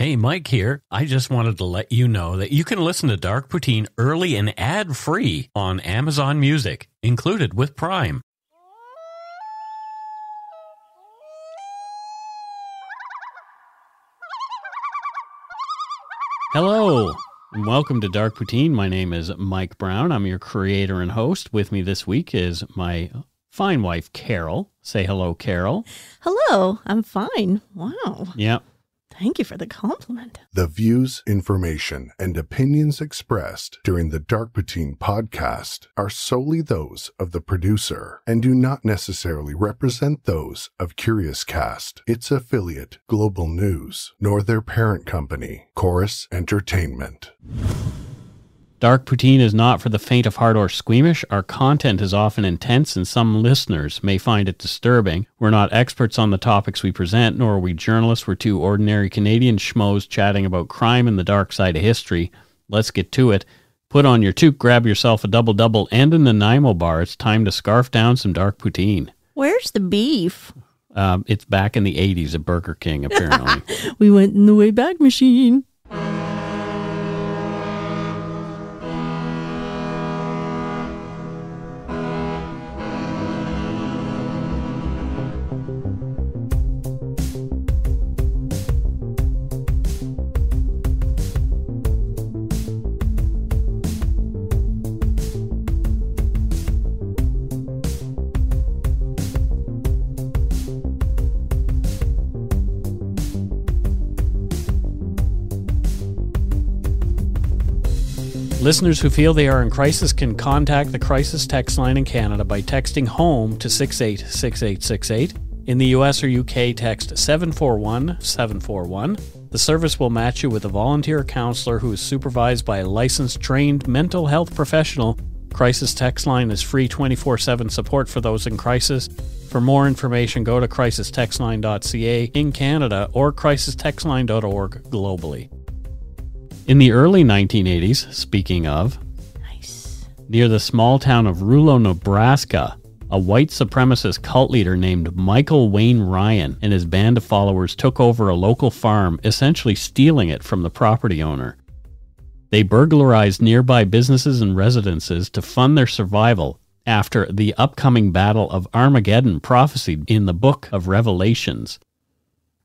Hey, Mike here. I just wanted to let you know that you can listen to Dark Poutine early and ad-free on Amazon Music, included with Prime. Hello, and welcome to Dark Poutine. My name is Mike Browne. I'm your creator and host. With me this week is my fine wife, Carol. Say hello, Carol. Hello, I'm fine. Wow. Yep. Thank you for the compliment. The views, information, and opinions expressed during the Dark Poutine podcast are solely those of the producer and do not necessarily represent those of Curious Cast, its affiliate, Global News, nor their parent company, Chorus Entertainment. Dark Poutine is not for the faint of heart or squeamish. Our content is often intense and some listeners may find it disturbing. We're not experts on the topics we present, nor are we journalists. We're two ordinary Canadian schmoes chatting about crime and the dark side of history. Let's get to it. Put on your toque, grab yourself a double-double and a Nanaimo bar. It's time to scarf down some Dark Poutine. Where's the beef? It's back in the 80s at Burger King, apparently. We went in the Wayback Machine. Listeners who feel they are in crisis can contact the crisis text line in Canada by texting HOME to 686868. In the US or UK, text 741-741. The service will match you with a volunteer counselor who is supervised by a licensed, trained mental health professional. Crisis text line is free 24/7 support for those in crisis. For more information, go to crisistextline.ca in Canada or crisistextline.org globally. In the early 1980s, speaking of, near the small town of Rulo, Nebraska, a white supremacist cult leader named Michael Wayne Ryan and his band of followers took over a local farm, essentially stealing it from the property owner. They burglarized nearby businesses and residences to fund their survival after the upcoming battle of Armageddon prophesied in the Book of Revelations.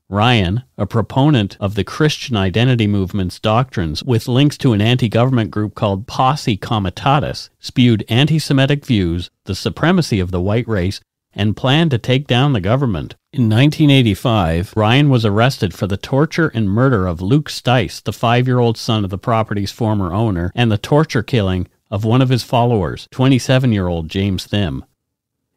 Ryan, a proponent of the Christian identity movement's doctrines with links to an anti-government group called Posse Comitatus, spewed antisemitic views, the supremacy of the white race, and planned to take down the government. In 1985, Ryan was arrested for the torture and murder of Luke Stice, the 5-year-old son of the property's former owner, and the torture killing of one of his followers, 27-year-old James Thimm.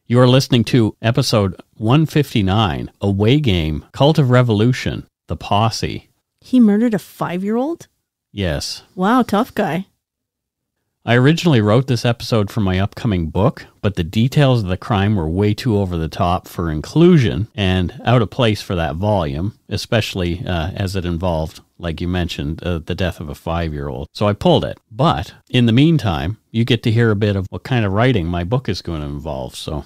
You are listening to episode 159, Away Game, Cult of Revolution, The Posse. He murdered a 5-year-old? Yes. Wow, tough guy. I originally wrote this episode for my upcoming book, but the details of the crime were way too over the top for inclusion and out of place for that volume, especially as it involved, like you mentioned, the death of a 5-year-old. So I pulled it. But in the meantime, you get to hear a bit of what kind of writing my book is going to involve, so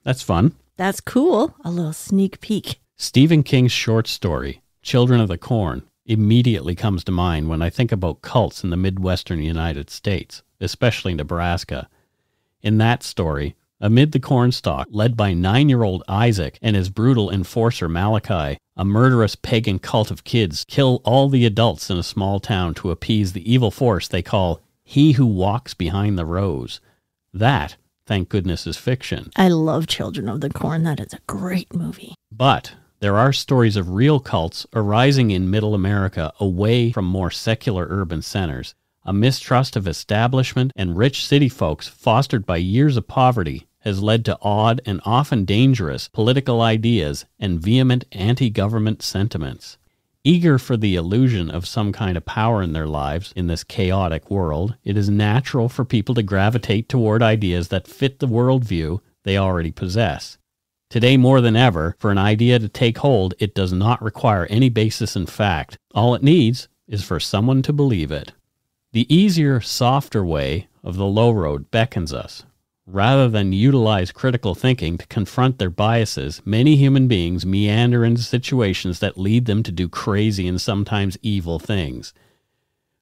that's fun. That's cool. A little sneak peek. Stephen King's short story, Children of the Corn, immediately comes to mind when I think about cults in the Midwestern United States, especially Nebraska. In that story, amid the cornstalk, led by 9-year-old Isaac and his brutal enforcer Malachi, a murderous pagan cult of kids kill all the adults in a small town to appease the evil force they call He Who Walks Behind the Rose. That, thank goodness, is fiction. I love Children of the Corn. That is a great movie. But there are stories of real cults arising in Middle America away from more secular urban centers. A mistrust of establishment and rich city folks fostered by years of poverty has led to odd and often dangerous political ideas and vehement anti-government sentiments. Eager for the illusion of some kind of power in their lives in this chaotic world, it is natural for people to gravitate toward ideas that fit the worldview they already possess. Today more than ever, for an idea to take hold, it does not require any basis in fact. All it needs is for someone to believe it. The easier, softer way of the low road beckons us. Rather than utilize critical thinking to confront their biases, many human beings meander into situations that lead them to do crazy and sometimes evil things.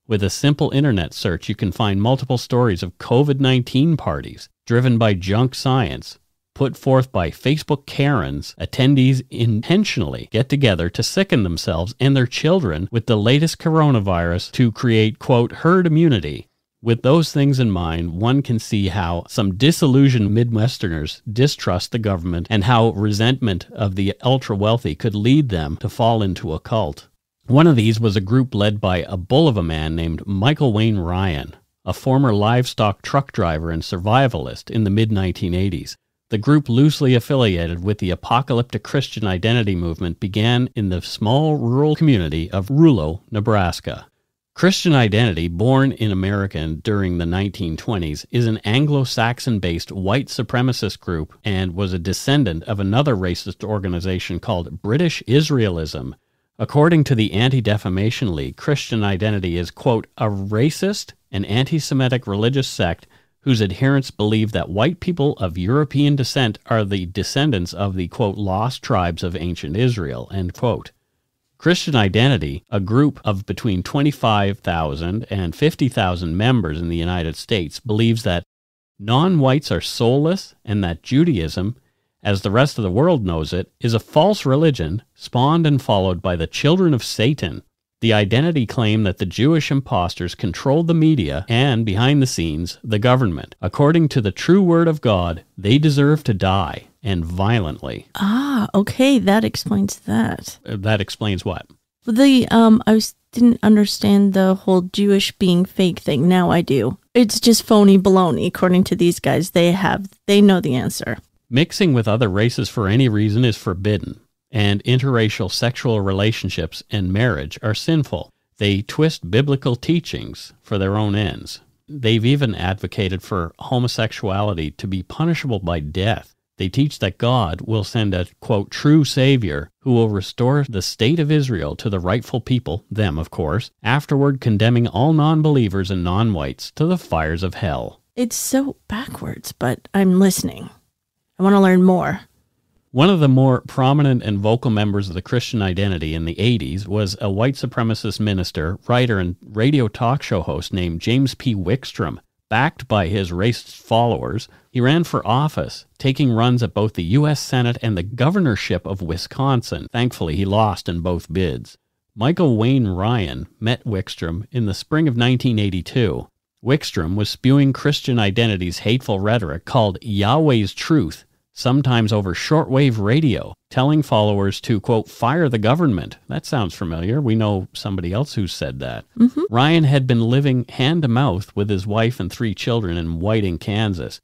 With a simple internet search, you can find multiple stories of COVID-19 parties driven by junk science, put forth by Facebook Karens. Attendees intentionally get together to sicken themselves and their children with the latest coronavirus to create, quote, herd immunity. With those things in mind, one can see how some disillusioned Midwesterners distrust the government and how resentment of the ultra-wealthy could lead them to fall into a cult. One of these was a group led by a bull of a man named Michael Wayne Ryan, a former livestock truck driver and survivalist in the mid-1980s. The group, loosely affiliated with the apocalyptic Christian identity movement, began in the small rural community of Rulo, Nebraska. Christian identity, born in America during the 1920s, is an Anglo-Saxon-based white supremacist group and was a descendant of another racist organization called British Israelism. According to the Anti-Defamation League, Christian identity is, quote, a racist and anti-Semitic religious sect whose adherents believe that white people of European descent are the descendants of the, quote, lost tribes of ancient Israel, end quote. Christian Identity, a group of between 25,000 and 50,000 members in the United States, believes that non-whites are soulless and that Judaism, as the rest of the world knows it, is a false religion spawned and followed by the children of Satan. The identity claim that the Jewish impostors controlled the media and, behind the scenes, the government. According to the true word of God, they deserve to die, and violently. Ah, okay, that explains that. That explains what? Didn't understand the whole Jewish being fake thing. Now I do. It's just phony baloney, according to these guys. They know the answer. Mixing with other races for any reason is forbidden, and interracial sexual relationships and marriage are sinful. They twist biblical teachings for their own ends. They've even advocated for homosexuality to be punishable by death. They teach that God will send a, quote, true Savior who will restore the state of Israel to the rightful people, them of course, afterward condemning all non-believers and non-whites to the fires of hell. It's so backwards, but I'm listening. I want to learn more. One of the more prominent and vocal members of the Christian identity in the 80s was a white supremacist minister, writer, and radio talk show host named James P. Wickstrom. Backed by his racist followers, he ran for office, taking runs at both the U.S. Senate and the governorship of Wisconsin. Thankfully, he lost in both bids. Michael Wayne Ryan met Wickstrom in the spring of 1982. Wickstrom was spewing Christian identity's hateful rhetoric called Yahweh's Truth, sometimes over shortwave radio, telling followers to, quote, fire the government. That sounds familiar. We know somebody else who said that. Mm-hmm. Ryan had been living hand-to-mouth with his wife and 3 children in Whiting, Kansas.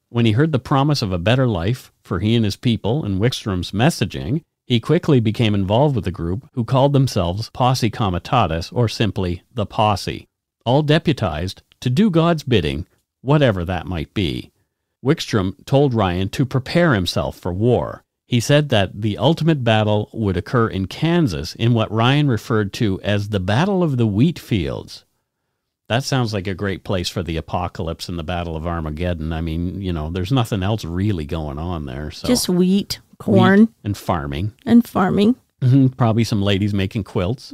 When he heard the promise of a better life for he and his people and Wickstrom's messaging, he quickly became involved with a group who called themselves Posse Comitatus, or simply the Posse, all deputized to do God's bidding, whatever that might be. Wickstrom told Ryan to prepare himself for war. He said that the ultimate battle would occur in Kansas in what Ryan referred to as the Battle of the Wheat Fields. That sounds like a great place for the apocalypse and the Battle of Armageddon. I mean, there's nothing else really going on there. So just wheat, corn. Wheat and farming. Mm-hmm, probably some ladies making quilts.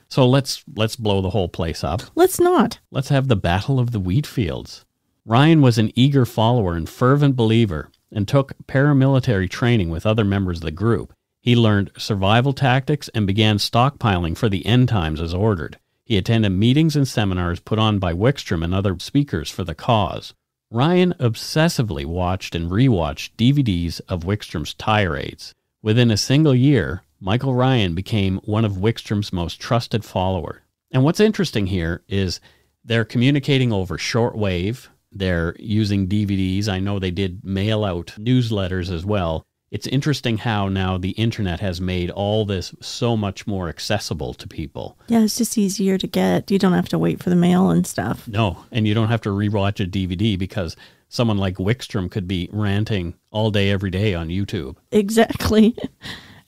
So let's blow the whole place up. Let's not. Let's have the Battle of the Wheat Fields. Ryan was an eager follower and fervent believer and took paramilitary training with other members of the group. He learned survival tactics and began stockpiling for the end times as ordered. He attended meetings and seminars put on by Wickstrom and other speakers for the cause. Ryan obsessively watched and rewatched DVDs of Wickstrom's tirades. Within a single year, Michael Ryan became one of Wickstrom's most trusted followers. And what's interesting here is they're communicating over shortwave. They're using DVDs. I know they did mail out newsletters as well. It's interesting how now the internet has made all this so much more accessible to people. Yeah, it's just easier to get. You don't have to wait for the mail and stuff. No, and you don't have to rewatch a DVD because someone like Wickstrom could be ranting all day, every day on YouTube. Exactly.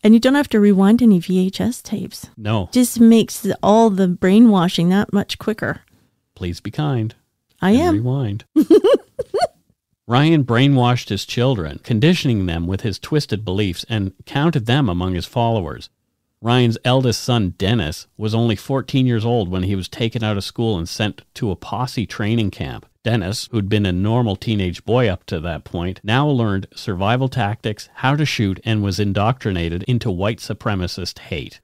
And you don't have to rewind any VHS tapes. No. Just makes all the brainwashing that much quicker. Please be kind. I am. Rewind. Ryan brainwashed his children, conditioning them with his twisted beliefs, and counted them among his followers. Ryan's eldest son, Dennis, was only 14 years old when he was taken out of school and sent to a posse training camp. Dennis, who'd been a normal teenage boy up to that point, now learned survival tactics, how to shoot, and was indoctrinated into white supremacist hate.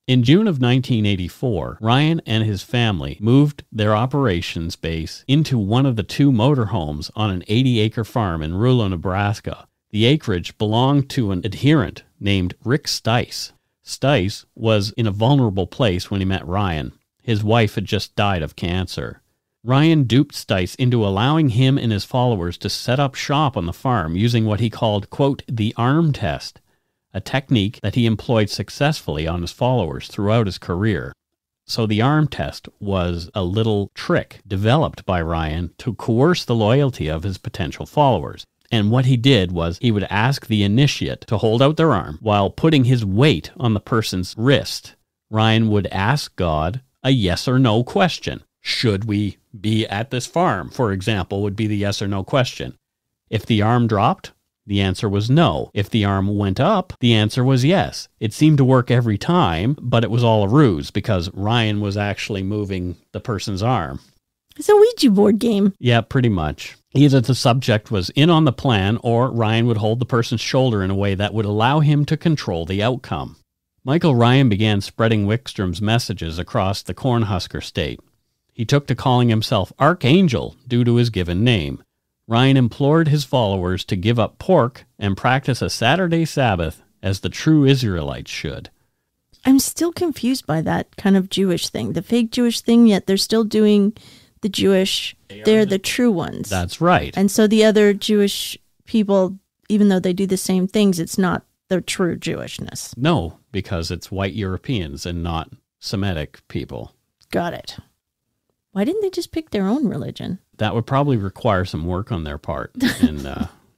In June of 1984, Ryan and his family moved their operations base into one of the 2 motorhomes on an 80-acre farm in Rulo, Nebraska. The acreage belonged to an adherent named Rick Stice. Stice was in a vulnerable place when he met Ryan. His wife had just died of cancer. Ryan duped Stice into allowing him and his followers to set up shop on the farm using what he called, quote, the arm test, a technique that he employed successfully on his followers throughout his career. So the arm test was a little trick developed by Ryan to coerce the loyalty of his potential followers. And what he did was he would ask the initiate to hold out their arm while putting his weight on the person's wrist. Ryan would ask God a yes or no question. Should we be at this farm, for example, would be the yes or no question. If the arm dropped, the answer was no. If the arm went up, the answer was yes. It seemed to work every time, but it was all a ruse because Ryan was actually moving the person's arm. It's a Ouija board game. Yeah, pretty much. Either the subject was in on the plan or Ryan would hold the person's shoulder in a way that would allow him to control the outcome. Michael Ryan began spreading Wickstrom's messages across the Cornhusker state. He took to calling himself Archangel due to his given name. Ryan implored his followers to give up pork and practice a Saturday Sabbath as the true Israelites should. I'm still confused by that kind of Jewish thing, the fake Jewish thing, yet they're still doing the Jewish, they're the true ones. That's right. And so the other Jewish people, even though they do the same things, it's not the true Jewishness. No, because it's white Europeans and not Semitic people. Got it. Why didn't they just pick their own religion? That would probably require some work on their part, and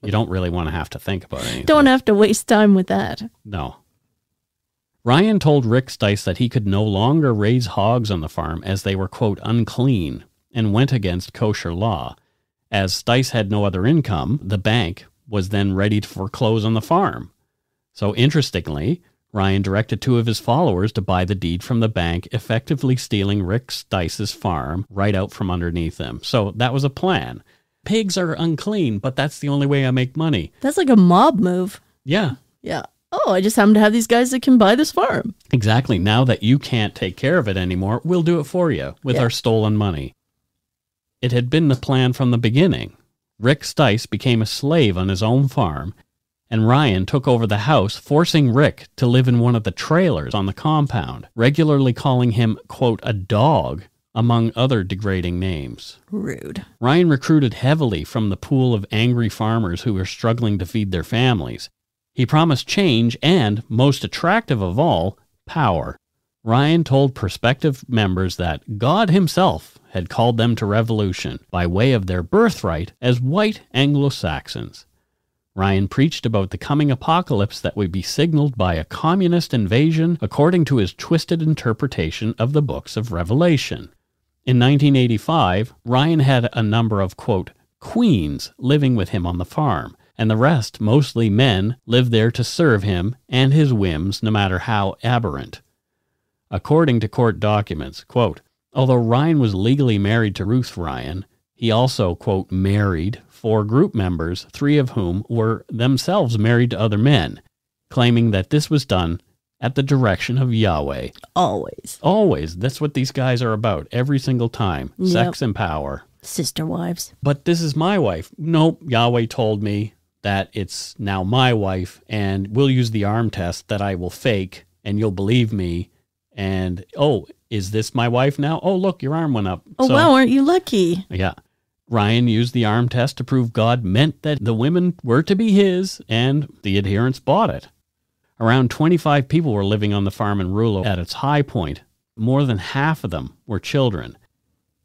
you don't really want to have to think about anything. Don't have to waste time with that. No. Ryan told Rick Stice that he could no longer raise hogs on the farm as they were, quote, unclean, and went against kosher law. As Stice had no other income, the bank was then ready to foreclose on the farm. So interestingly, Ryan directed 2 of his followers to buy the deed from the bank, effectively stealing Rick Stice's farm right out from underneath them. So that was a plan. Pigs are unclean, but that's the only way I make money. That's like a mob move. Yeah. Yeah. Oh, I just happen to have these guys that can buy this farm. Exactly. Now that you can't take care of it anymore, we'll do it for you with our stolen money. It had been the plan from the beginning. Rick Stice became a slave on his own farm, and Ryan took over the house, forcing Rick to live in one of the trailers on the compound, regularly calling him, quote, a dog, among other degrading names. Rude. Ryan recruited heavily from the pool of angry farmers who were struggling to feed their families. He promised change and, most attractive of all, power. Ryan told prospective members that God himself had called them to revolution by way of their birthright as white Anglo-Saxons. Ryan preached about the coming apocalypse that would be signaled by a communist invasion according to his twisted interpretation of the books of Revelation. In 1985, Ryan had a number of, quote, queens living with him on the farm, and the rest, mostly men, lived there to serve him and his whims, no matter how aberrant. According to court documents, quote, although Ryan was legally married to Ruth Ryan, he also, quote, married 4 group members, 3 of whom were themselves married to other men, claiming that this was done at the direction of Yahweh. Always. Always. That's what these guys are about every single time. Yep. Sex and power. Sister wives. But this is my wife. Nope, Yahweh told me that it's now my wife, and we'll use the arm test that I will fake, and you'll believe me. And, oh, is this my wife now? Oh, look, your arm went up. Oh, wow, aren't you lucky? Yeah. Ryan used the arm test to prove God meant that the women were to be his, and the adherents bought it. Around 25 people were living on the farm in Rulo at its high point. More than half of them were children.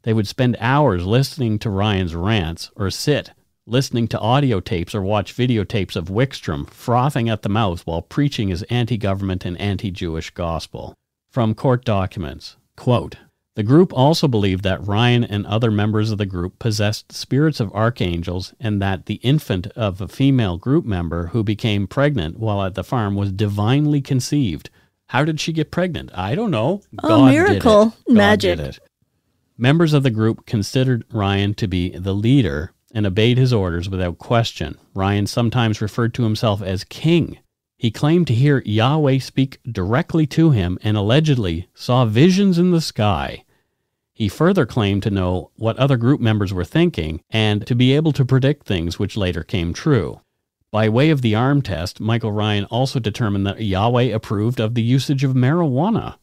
They would spend hours listening to Ryan's rants, or sit listening to audio tapes or watch videotapes of Wickstrom frothing at the mouth while preaching his anti-government and anti-Jewish gospel. From court documents, quote, The group also believed that Ryan and other members of the group possessed spirits of archangels and that the infant of a female group member who became pregnant while at the farm was divinely conceived. How did she get pregnant? I don't know. Oh, miracle. Magic. God did it. Members of the group considered Ryan to be the leader and obeyed his orders without question. Ryan sometimes referred to himself as king. He claimed to hear Yahweh speak directly to him and allegedly saw visions in the sky. He further claimed to know what other group members were thinking and to be able to predict things which later came true. By way of the arm test, Michael Ryan also determined that Yahweh approved of the usage of marijuana.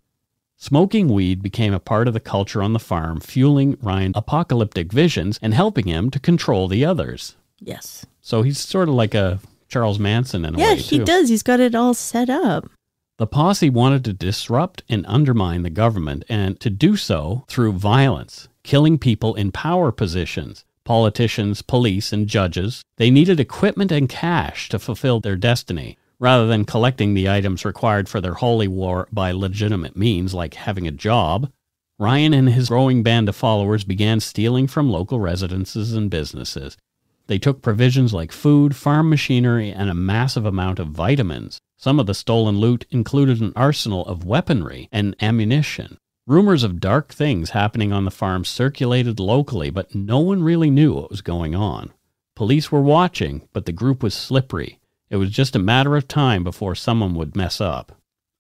Smoking weed became a part of the culture on the farm, fueling Ryan's apocalyptic visions and helping him to control the others. Yes. So he's sort of like a Charles Manson in a way, Yeah, he does. He's got it all set up. The posse wanted to disrupt and undermine the government, and to do so through violence, killing people in power positions, politicians, police, and judges. They needed equipment and cash to fulfill their destiny, rather than collecting the items required for their holy war by legitimate means like having a job. Ryan and his growing band of followers began stealing from local residences and businesses. They took provisions like food, farm machinery, and a massive amount of vitamins. Some of the stolen loot included an arsenal of weaponry and ammunition. Rumors of dark things happening on the farm circulated locally, but no one really knew what was going on. Police were watching, but the group was slippery. It was just a matter of time before someone would mess up.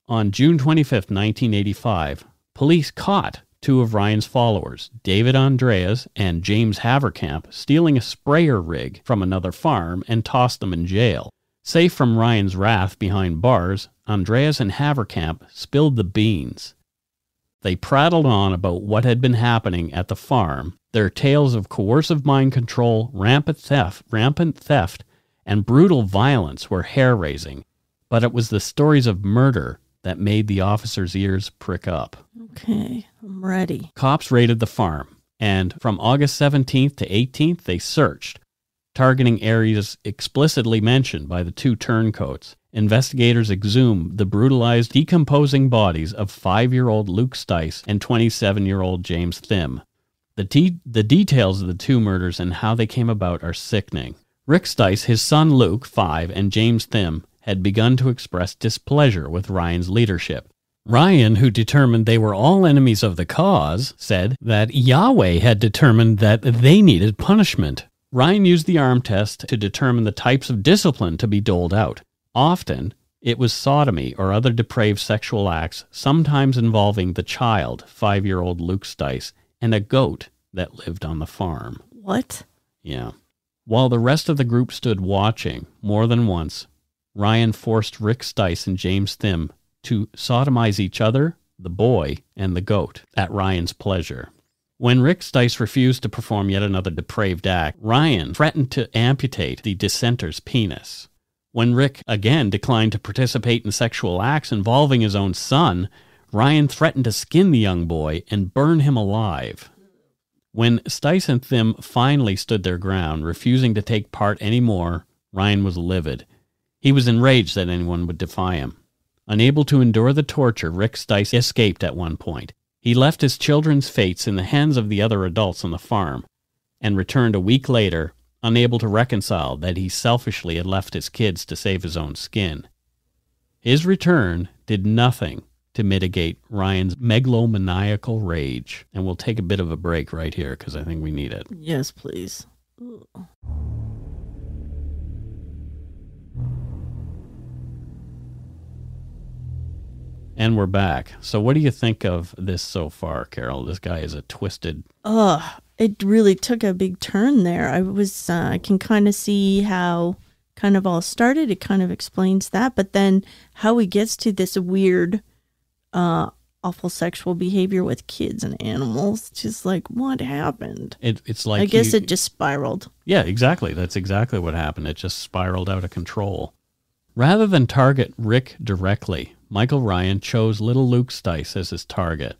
On June 25, 1985, police caught two of Ryan's followers, David Andreas and James Haverkamp, stealing a sprayer rig from another farm and tossed them in jail. Safe from Ryan's wrath behind bars, Andreas and Haverkamp spilled the beans. They prattled on about what had been happening at the farm. Their tales of coercive mind control, rampant theft, and brutal violence were hair-raising. But it was the stories of murder that made the officers' ears prick up. Okay, I'm ready. Cops raided the farm, and from August 17th to 18th, they searched, targeting areas explicitly mentioned by the two turncoats. Investigators exhumed the brutalized, decomposing bodies of 5-year-old Luke Stice and 27-year-old James Thimm. The details of the two murders and how they came about are sickening. Rick Stice, his son Luke, 5, and James Thimm had begun to express displeasure with Ryan's leadership. Ryan, who determined they were all enemies of the cause, said that Yahweh had determined that they needed punishment. Ryan used the arm test to determine the types of discipline to be doled out. Often, it was sodomy or other depraved sexual acts, sometimes involving the child, 5-year-old Luke Stice, and a goat that lived on the farm. What? Yeah. While the rest of the group stood watching, more than once, Ryan forced Rick Stice and James Thimm to sodomize each other, the boy, and the goat, at Ryan's pleasure. When Rick Stice refused to perform yet another depraved act, Ryan threatened to amputate the dissenter's penis. When Rick again declined to participate in sexual acts involving his own son, Ryan threatened to skin the young boy and burn him alive. When Stice and Thimm finally stood their ground, refusing to take part anymore, Ryan was livid. He was enraged that anyone would defy him. Unable to endure the torture, Rick Stice escaped at one point. He left his children's fates in the hands of the other adults on the farm, and returned a week later, unable to reconcile that he selfishly had left his kids to save his own skin. His return did nothing to mitigate Ryan's megalomaniacal rage. And we'll take a bit of a break right here because I think we need it. Yes, please. Ooh. And we're back. So what do you think of this so far, Carol? This guy is a twisted... It really took a big turn there. I can kind of see how kind of all started. It kind of explains that. But then how he gets to this weird, awful sexual behavior with kids and animals. Just like, what happened? It's like... I guess it just spiraled. Yeah, exactly. That's exactly what happened. It just spiraled out of control. Rather than target Rick directly, Michael Ryan chose little Luke Stice as his target.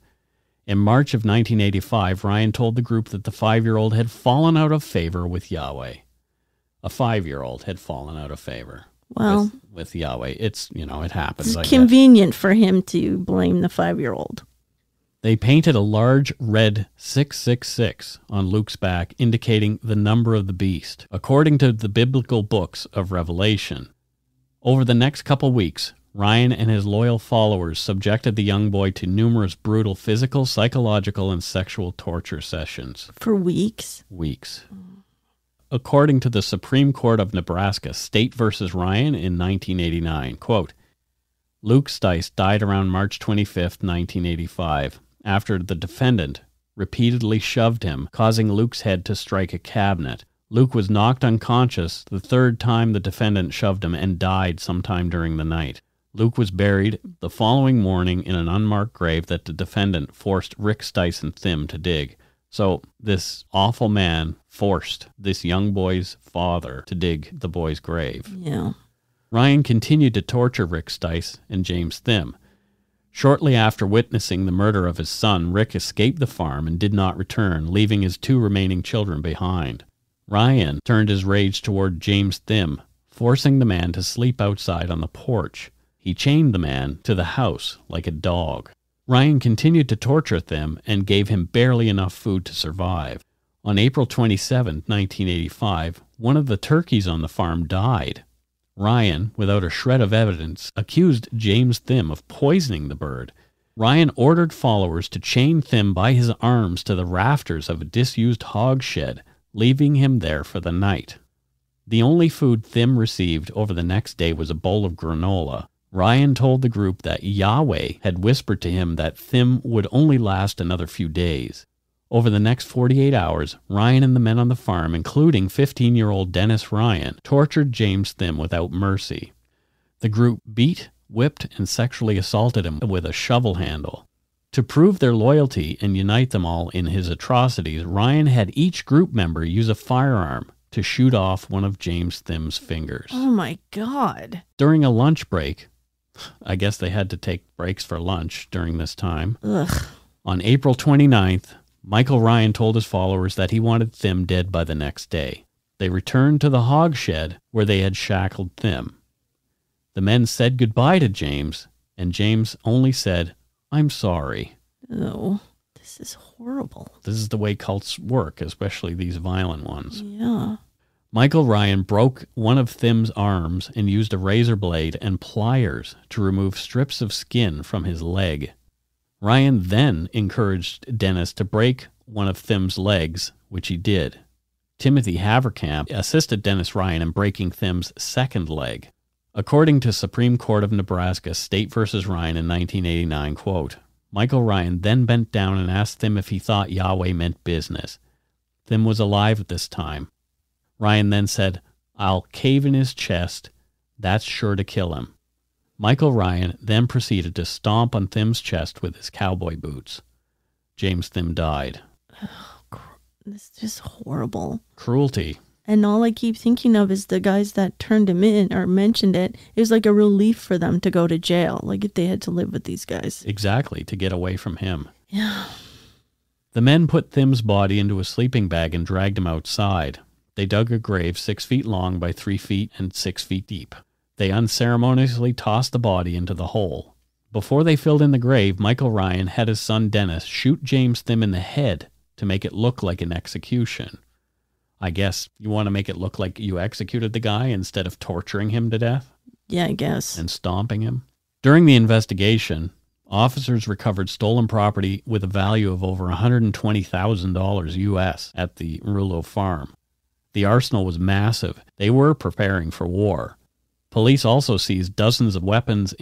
In March of 1985, Ryan told the group that the 5-year-old had fallen out of favor with Yahweh. A 5-year-old had fallen out of favor with Yahweh. It's, it happens. It's convenient for him to blame the 5-year-old. They painted a large red 666 on Luke's back, indicating the number of the beast, according to the biblical books of Revelation. Over the next couple weeks, Ryan and his loyal followers subjected the young boy to numerous brutal physical, psychological, and sexual torture sessions. For weeks? Weeks. According to the Supreme Court of Nebraska, State v. Ryan in 1989, quote, Luke Stice died around March 25, 1985, after the defendant repeatedly shoved him, causing Luke's head to strike a cabinet. Luke was knocked unconscious the third time the defendant shoved him and died sometime during the night. Luke was buried the following morning in an unmarked grave that the defendant forced Rick Stice and Thimm to dig. So this awful man forced this young boy's father to dig the boy's grave. Yeah. Ryan continued to torture Rick Stice and James Thimm. Shortly after witnessing the murder of his son, Rick escaped the farm and did not return, leaving his 2 remaining children behind. Ryan turned his rage toward James Thimm, forcing the man to sleep outside on the porch. He chained the man to the house like a dog. Ryan continued to torture Thimm and gave him barely enough food to survive. On April 27, 1985, one of the turkeys on the farm died. Ryan, without a shred of evidence, accused James Thimm of poisoning the bird. Ryan ordered followers to chain Thimm by his arms to the rafters of a disused hog shed, leaving him there for the night. The only food Thimm received over the next day was a bowl of granola. Ryan told the group that Yahweh had whispered to him that Thimm would only last another few days. Over the next 48 hours, Ryan and the men on the farm, including 15-year-old Dennis Ryan, tortured James Thimm without mercy. The group beat, whipped, and sexually assaulted him with a shovel handle. To prove their loyalty and unite them all in his atrocities, Ryan had each group member use a firearm to shoot off one of James Thimm's fingers. Oh my God. During a lunch break, I guess they had to take breaks for lunch during this time. Ugh. On April 29th, Michael Ryan told his followers that he wanted Thimm dead by the next day. They returned to the hog shed where they had shackled Thimm. The men said goodbye to James, and James only said, "I'm sorry." Oh, this is horrible. This is the way cults work, especially these violent ones. Yeah. Michael Ryan broke one of Thimm's arms and used a razor blade and pliers to remove strips of skin from his leg. Ryan then encouraged Dennis to break one of Thimm's legs, which he did. Timothy Haverkamp assisted Dennis Ryan in breaking Thimm's second leg. According to Supreme Court of Nebraska, State v. Ryan in 1989, quote, Michael Ryan then bent down and asked Thimm if he thought Yahweh meant business. Thimm was alive at this time. Ryan then said, "I'll cave in his chest. That's sure to kill him." Michael Ryan then proceeded to stomp on Thimm's chest with his cowboy boots. James Thimm died. This is just horrible. Cruelty. And all I keep thinking of is the guys that turned him in or mentioned it. It was like a relief for them to go to jail, like if they had to live with these guys. Exactly, to get away from him. Yeah. The men put Thimm's body into a sleeping bag and dragged him outside. They dug a grave 6 feet long by 3 feet and 6 feet deep. They unceremoniously tossed the body into the hole. Before they filled in the grave, Michael Ryan had his son Dennis shoot James Thimm in the head to make it look like an execution. I guess you want to make it look like you executed the guy instead of torturing him to death? Yeah, I guess. And stomping him. During the investigation, officers recovered stolen property with a value of over $120,000 U.S. at the Rulo farm. The arsenal was massive. They were preparing for war. Police also seized dozens of weapons,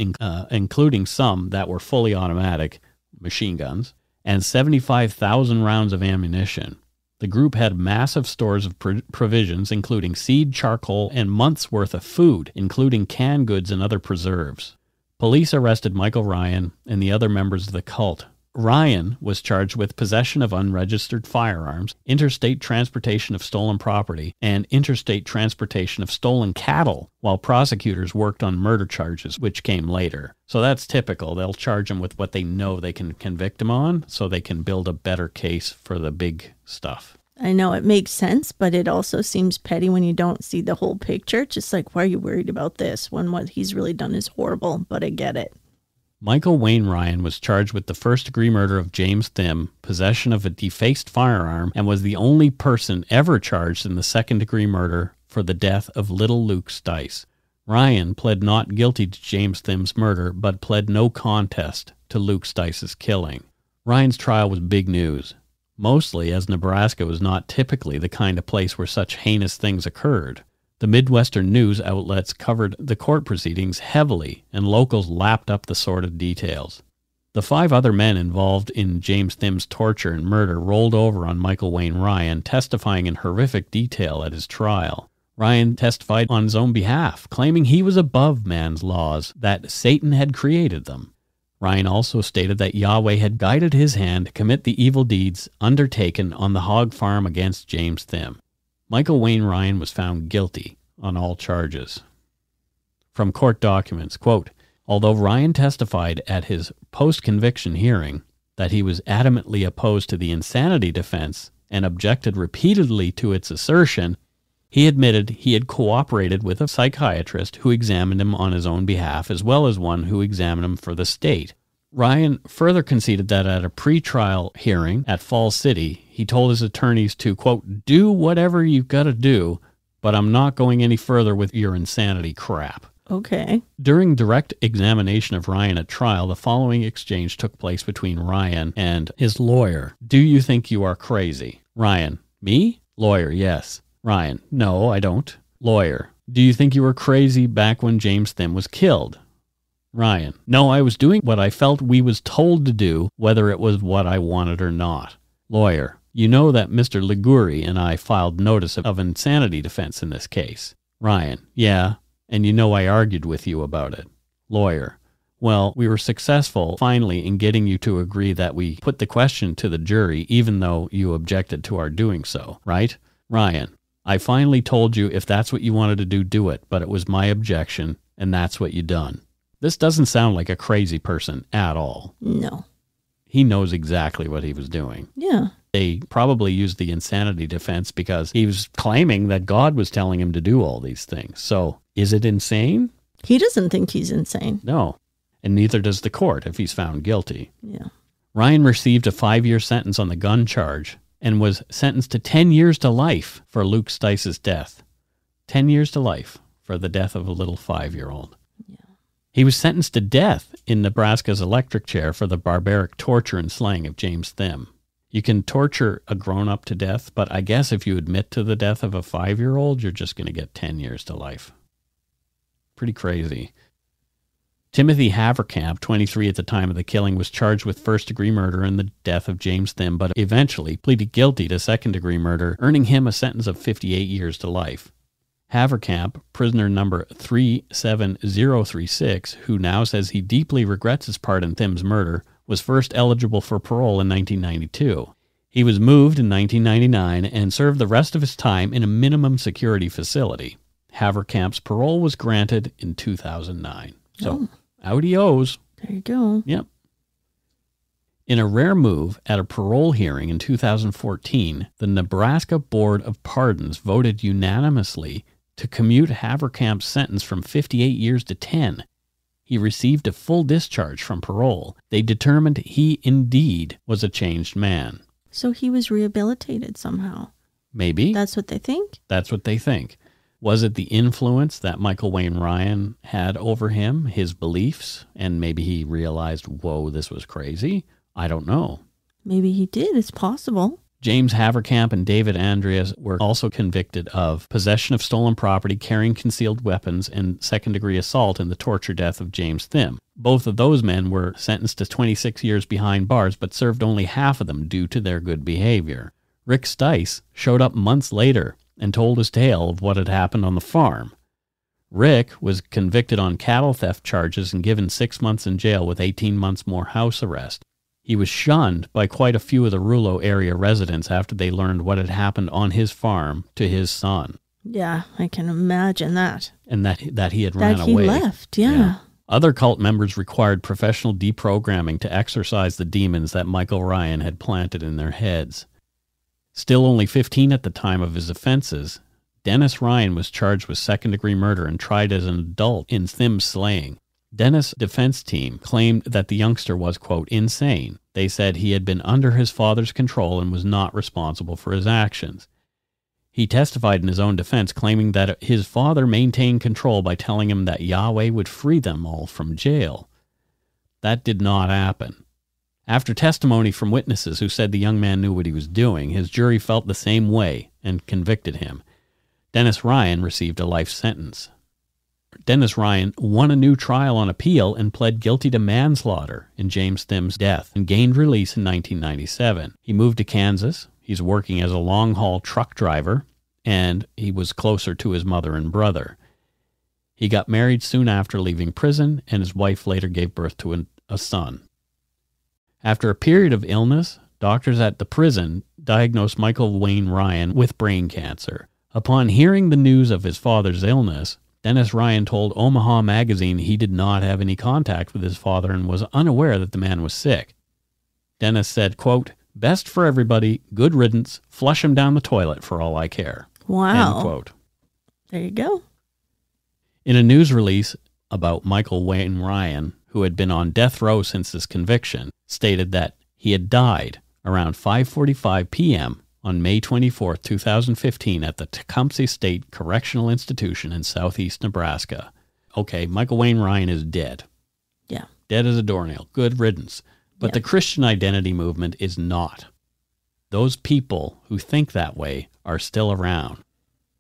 including some that were fully automatic, machine guns, and 75,000 rounds of ammunition. The group had massive stores of provisions, including seed, charcoal, and months' worth of food, including canned goods and other preserves. Police arrested Michael Ryan and the other members of the cult. Ryan was charged with possession of unregistered firearms, interstate transportation of stolen property, and interstate transportation of stolen cattle, while prosecutors worked on murder charges, which came later. So that's typical. They'll charge him with what they know they can convict him on, so they can build a better case for the big stuff. I know it makes sense, but it also seems petty when you don't see the whole picture. Just like, why are you worried about this when what he's really done is horrible? But I get it. Michael Wayne Ryan was charged with the first-degree murder of James Thimm, possession of a defaced firearm, and was the only person ever charged in the second-degree murder for the death of little Luke Stice. Ryan pled not guilty to James Thimm's murder, but pled no contest to Luke Stice's killing. Ryan's trial was big news, mostly as Nebraska was not typically the kind of place where such heinous things occurred. The Midwestern news outlets covered the court proceedings heavily, and locals lapped up the sordid details. The 5 other men involved in James Thimm's torture and murder rolled over on Michael Wayne Ryan, testifying in horrific detail at his trial. Ryan testified on his own behalf, claiming he was above man's laws, that Satan had created them. Ryan also stated that Yahweh had guided his hand to commit the evil deeds undertaken on the hog farm against James Thimm. Michael Wayne Ryan was found guilty on all charges. From court documents, quote, although Ryan testified at his post-conviction hearing that he was adamantly opposed to the insanity defense and objected repeatedly to its assertion, he admitted he had cooperated with a psychiatrist who examined him on his own behalf, as well as one who examined him for the state. Ryan further conceded that at a pre-trial hearing at Falls City, he told his attorneys to, quote, do whatever you've got to do, but I'm not going any further with your insanity crap. Okay. During direct examination of Ryan at trial, the following exchange took place between Ryan and his lawyer. Do you think you are crazy? Ryan, me? Lawyer, yes. Ryan, no, I don't. Lawyer, do you think you were crazy back when James Thimm was killed? Ryan, no, I was doing what I felt we was told to do, whether it was what I wanted or not. Lawyer, you know that Mr. Liguri and I filed notice of insanity defense in this case. Ryan, yeah, and you know I argued with you about it. Lawyer, well, we were successful finally in getting you to agree that we put the question to the jury even though you objected to our doing so, right? Ryan, I finally told you if that's what you wanted to do, do it, but it was my objection, and that's what you done. This doesn't sound like a crazy person at all. No. He knows exactly what he was doing. Yeah. They probably used the insanity defense because he was claiming that God was telling him to do all these things. So, is it insane? He doesn't think he's insane. No. And neither does the court if he's found guilty. Yeah. Ryan received a 5-year sentence on the gun charge and was sentenced to 10 years to life for Luke Stice's death. 10 years to life for the death of a little 5-year-old. He was sentenced to death in Nebraska's electric chair for the barbaric torture and slaying of James Thimm. You can torture a grown-up to death, but I guess if you admit to the death of a 5-year-old, you're just going to get 10 years to life. Pretty crazy. Timothy Haverkamp, 23 at the time of the killing, was charged with first-degree murder in the death of James Thimm, but eventually pleaded guilty to second-degree murder, earning him a sentence of 58 years to life. Haverkamp, prisoner number 37036, who now says he deeply regrets his part in Thimm's murder, was first eligible for parole in 1992. He was moved in 1999 and served the rest of his time in a minimum security facility. Haverkamp's parole was granted in 2009. So, out he owes. There you go. Yep. In a rare move, at a parole hearing in 2014, the Nebraska Board of Pardons voted unanimously to commute Haverkamp's sentence from 58 years to 10. He received a full discharge from parole. They determined he indeed was a changed man. So he was rehabilitated somehow. Maybe. That's what they think? That's what they think. Was it the influence that Michael Wayne Ryan had over him, his beliefs, and maybe he realized, whoa, this was crazy? I don't know. Maybe he did. It's possible. James Haverkamp and David Andreas were also convicted of possession of stolen property, carrying concealed weapons, and second-degree assault in the torture death of James Thimm. Both of those men were sentenced to 26 years behind bars, but served only half of them due to their good behavior. Rick Stice showed up months later and told his tale of what had happened on the farm. Rick was convicted on cattle theft charges and given 6 months in jail with 18 months more house arrest. He was shunned by quite a few of the Rulo area residents after they learned what had happened on his farm to his son. Yeah, I can imagine that. And that he had ran away. That he left, yeah. Other cult members required professional deprogramming to exorcise the demons that Michael Ryan had planted in their heads. Still only 15 at the time of his offenses, Dennis Ryan was charged with second-degree murder and tried as an adult in Thimm's slaying. Dennis' defense team claimed that the youngster was, quote, insane. They said he had been under his father's control and was not responsible for his actions. He testified in his own defense, claiming that his father maintained control by telling him that Yahweh would free them all from jail. That did not happen. After testimony from witnesses who said the young man knew what he was doing, his jury felt the same way and convicted him. Dennis Ryan received a life sentence. Dennis Ryan won a new trial on appeal and pled guilty to manslaughter in James Thimm's death and gained release in 1997. He moved to Kansas. He's working as a long-haul truck driver, and he was closer to his mother and brother. He got married soon after leaving prison, and his wife later gave birth to a son. After a period of illness, doctors at the prison diagnosed Michael Wayne Ryan with brain cancer. Upon hearing the news of his father's illness, Dennis Ryan told Omaha magazine he did not have any contact with his father and was unaware that the man was sick. Dennis said, quote, best for everybody, good riddance, flush him down the toilet for all I care. Wow. End quote. There you go. In a news release about Michael Wayne Ryan, who had been on death row since his conviction, stated that he had died around 5:45 p.m. on May 24, 2015 at the Tecumseh State Correctional Institution in southeast Nebraska. Okay, Michael Wayne Ryan is dead. Yeah. Dead as a doornail. Good riddance. But Yeah. the Christian identity movement is not. Those people who think that way are still around.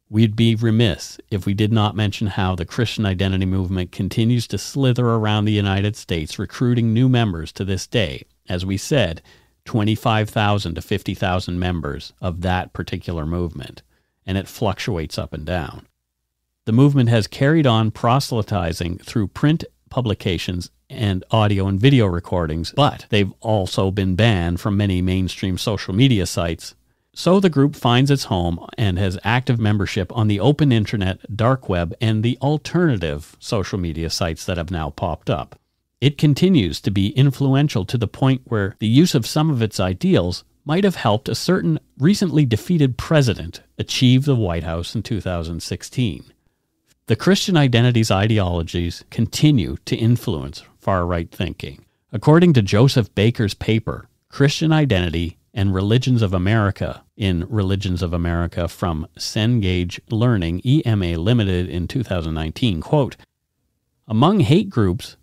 We'd be remiss if we did not mention how the Christian identity movement continues to slither around the United States, recruiting new members to this day. As we said, 25,000 to 50,000 members of that particular movement, and it fluctuates up and down. The movement has carried on proselytizing through print publications and audio and video recordings, but they've also been banned from many mainstream social media sites. So the group finds its home and has active membership on the open internet, dark web, and the alternative social media sites that have now popped up. It continues to be influential to the point where the use of some of its ideals might have helped a certain recently defeated president achieve the White House in 2016. The Christian identity's ideologies continue to influence far-right thinking. According to Joseph Baker's paper, Christian Identity and Religions of America, in Religions of America from Cengage Learning, EMA Limited in 2019, quote, among hate groups,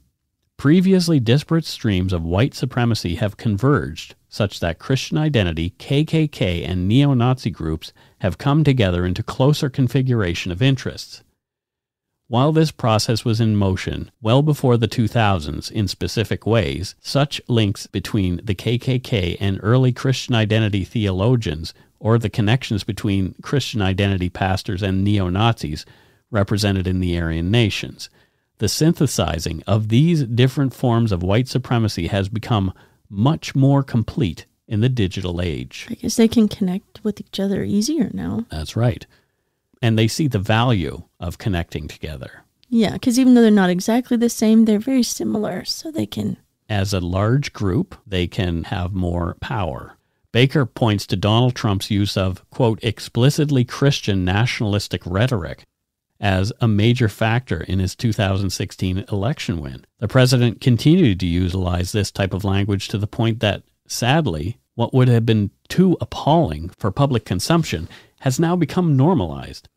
previously disparate streams of white supremacy have converged such that Christian Identity, KKK, and neo-Nazi groups have come together into closer configuration of interests. While this process was in motion well before the 2000s in specific ways, such links between the KKK and early Christian identity theologians, or the connections between Christian identity pastors and neo-Nazis represented in the Aryan nations. The synthesizing of these different forms of white supremacy has become much more complete in the digital age. I guess they can connect with each other easier now. That's right. And they see the value of connecting together. Yeah, because even though they're not exactly the same, they're very similar, so they can... As a large group, they can have more power. Baker points to Donald Trump's use of, quote, explicitly Christian nationalistic rhetoric as a major factor in his 2016 election win. The president continued to utilize this type of language to the point that, sadly, what would have been too appalling for public consumption has now become normalized.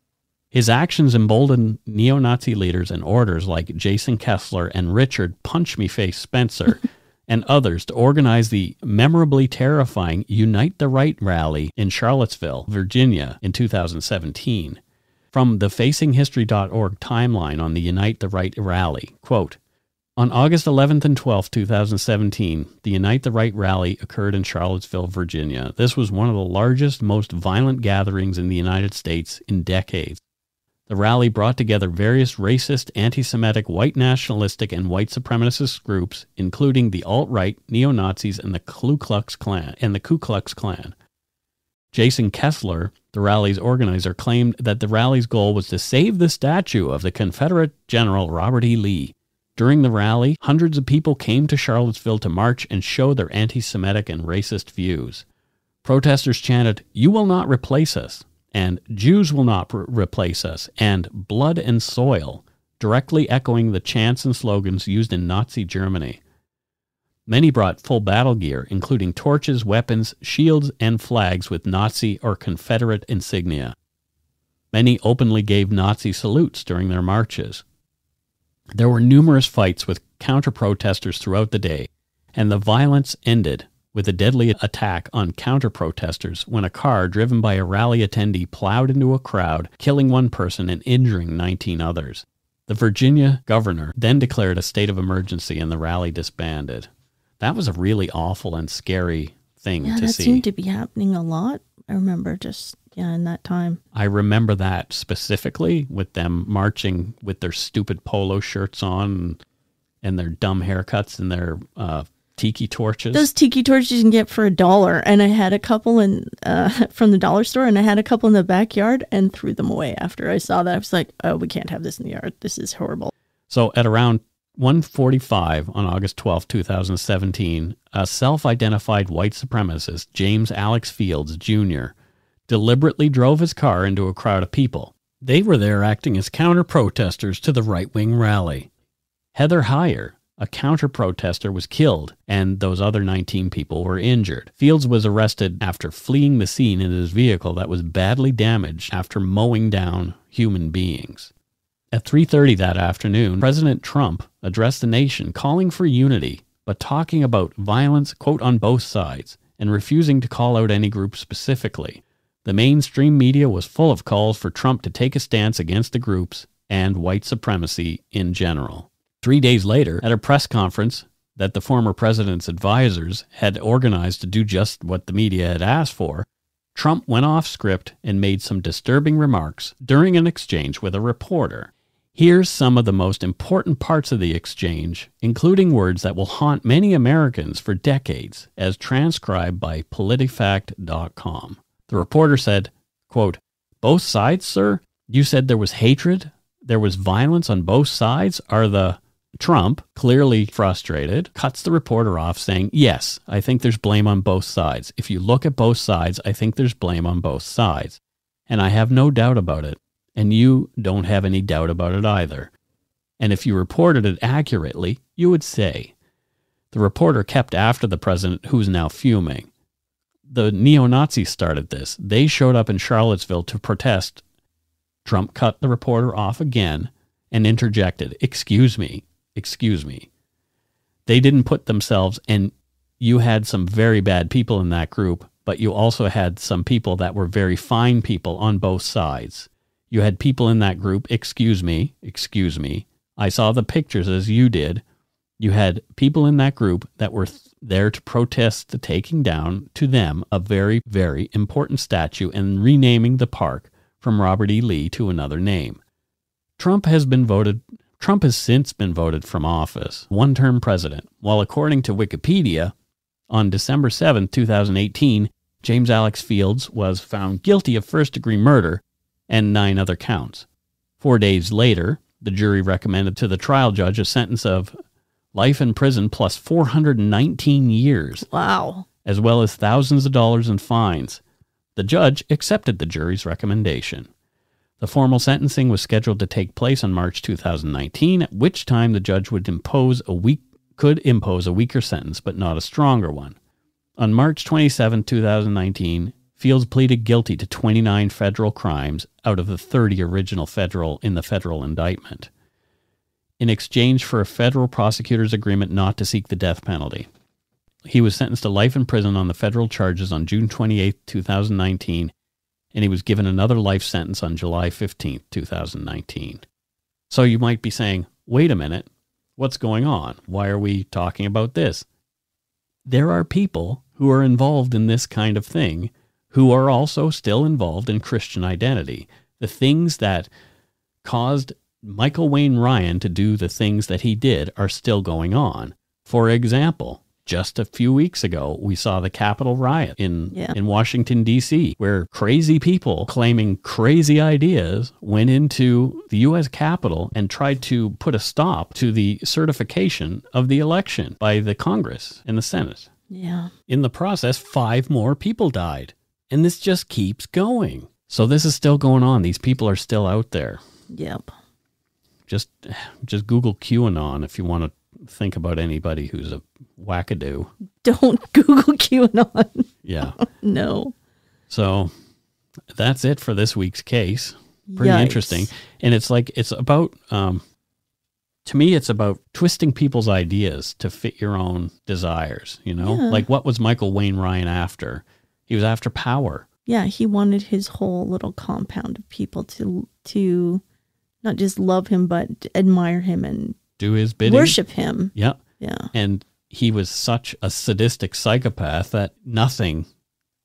His actions emboldened neo-Nazi leaders and orators like Jason Kessler and Richard Punch-Me-Face Spencer and others to organize the memorably terrifying Unite the Right rally in Charlottesville, Virginia in 2017. From the FacingHistory.org timeline on the Unite the Right rally, quote, on August 11th and 12th, 2017, the Unite the Right rally occurred in Charlottesville, Virginia. This was one of the largest, most violent gatherings in the United States in decades. The rally brought together various racist, anti-Semitic, white nationalistic, and white supremacist groups, including the alt-right, neo-Nazis, and the Ku Klux Klan. Jason Kessler, the rally's organizer, claimed that the rally's goal was to save the statue of the Confederate General Robert E. Lee. During the rally, hundreds of people came to Charlottesville to march and show their anti-Semitic and racist views. Protesters chanted, "You will not replace us," and "Jews will not replace us," and "blood and soil." directly echoing the chants and slogans used in Nazi Germany. Many brought full battle gear, including torches, weapons, shields, and flags with Nazi or Confederate insignia. Many openly gave Nazi salutes during their marches. There were numerous fights with counter-protesters throughout the day, and the violence ended with a deadly attack on counter-protesters when a car driven by a rally attendee plowed into a crowd, killing one person and injuring 19 others. The Virginia governor then declared a state of emergency and the rally disbanded. That was a really awful and scary thing to see. That seemed to be happening a lot. I remember in that time. I remember that specifically with them marching with their stupid polo shirts on and their dumb haircuts and their tiki torches. Those tiki torches you can get for $1, and I had a couple from the dollar store, and I had a couple in the backyard and threw them away after I saw that. I was like, oh, we can't have this in the yard. This is horrible. So at around 1:45 on August 12, 2017, a self-identified white supremacist, James Alex Fields, Jr., deliberately drove his car into a crowd of people. They were there acting as counter-protesters to the right-wing rally. Heather Heyer, a counter-protester, was killed, and those other 19 people were injured. Fields was arrested after fleeing the scene in his vehicle that was badly damaged after mowing down human beings. At 3:30 that afternoon, President Trump addressed the nation calling for unity, but talking about violence, quote, on both sides, and refusing to call out any group specifically. The mainstream media was full of calls for Trump to take a stance against the groups and white supremacy in general. 3 days later, at a press conference that the former president's advisors had organized to do just what the media had asked for, Trump went off script and made some disturbing remarks during an exchange with a reporter. Here's some of the most important parts of the exchange, including words that will haunt many Americans for decades, as transcribed by PolitiFact.com. The reporter said, quote, "Both sides, sir? You said there was hatred? There was violence on both sides? Are the..." Trump, clearly frustrated, cuts the reporter off saying, "Yes, I think there's blame on both sides. If you look at both sides, I think there's blame on both sides. And I have no doubt about it. And you don't have any doubt about it either. And if you reported it accurately, you would say." The reporter kept after the president, who's now fuming. The neo-Nazis started this. They showed up in Charlottesville to protest. Trump cut the reporter off again and interjected, excuse me. They didn't put themselves, and you had some very bad people in that group, but you also had some people that were very fine people on both sides. You had people in that group, excuse me. I saw the pictures as you did. You had people in that group that were there to protest the taking down, to them, a very, very important statue and renaming the park from Robert E. Lee to another name. Trump has since been voted from office, one-term president, while according to Wikipedia, on December 7, 2018, James Alex Fields was found guilty of first-degree murder and 9 other counts. 4 days later, the jury recommended to the trial judge a sentence of life in prison plus 419 years. Wow. As well as thousands of dollars in fines. The judge accepted the jury's recommendation. The formal sentencing was scheduled to take place on March 2019, at which time the judge could impose a weaker sentence, but not a stronger one. On March 27, 2019, Fields pleaded guilty to 29 federal crimes out of the 30 original in the federal indictment, in exchange for a federal prosecutor's agreement not to seek the death penalty. He was sentenced to life in prison on the federal charges on June 28, 2019, and he was given another life sentence on July 15, 2019. So you might be saying, wait a minute, what's going on? Why are we talking about this? There are people who are involved in this kind of thing who are also still involved in Christian identity. The things that caused Michael Wayne Ryan to do the things that he did are still going on. For example, just a few weeks ago, we saw the Capitol riot in Washington, D.C., where crazy people claiming crazy ideas went into the U.S. Capitol and tried to put a stop to the certification of the election by the Congress and the Senate. Yeah. In the process, 5 more people died. And this just keeps going. So this is still going on. These people are still out there. Yep. just Google QAnon if you want to think about anybody who's a wackadoo. Don't Google QAnon. Yeah. No. So that's it for this week's case. Pretty Yikes. interesting. And it's about, to me, it's about twisting people's ideas to fit your own desires, you know? Yeah. Like, what was Michael Wayne Ryan after? He was after power. Yeah, he wanted his whole little compound of people to not just love him, but admire him and do his bidding. Worship him. Yeah. Yeah. And he was such a sadistic psychopath that nothing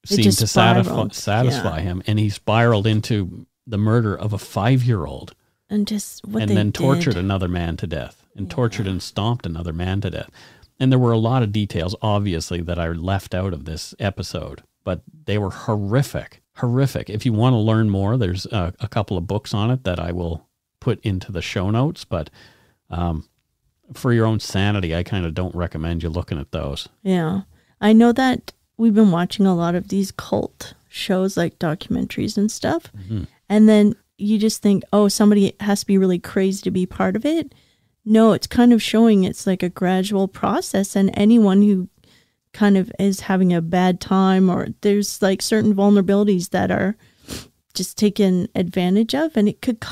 seemed to satisfy him. And he spiraled into the murder of a 5-year-old. And just what and they then did. Tortured another man to death. And tortured and stomped another man to death. And there were a lot of details, obviously, that I left out of this episode. But they were horrific. Horrific. If you want to learn more, there's a couple of books on it that I will put into the show notes. But for your own sanity, I kind of don't recommend you looking at those. Yeah. I know that we've been watching a lot of these cult shows, like documentaries and stuff. Mm-hmm. And then you just think, oh, somebody has to be really crazy to be part of it. No, it's kind of showing it's like a gradual process. And anyone who kind of is having a bad time, or there's like certain vulnerabilities that are just taken advantage of, and it could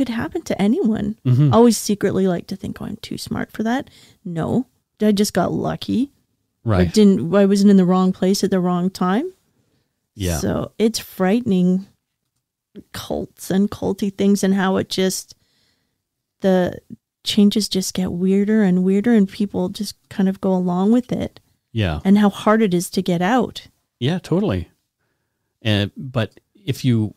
happen to anyone. Mm-hmm. I always secretly like to think, oh, I'm too smart for that. No, I just got lucky. Right. I wasn't in the wrong place at the wrong time. Yeah. So it's frightening, cults and culty things, and how it just, the changes just get weirder and weirder, and people just kind of go along with it. Yeah. And how hard it is to get out. Yeah, totally. But if you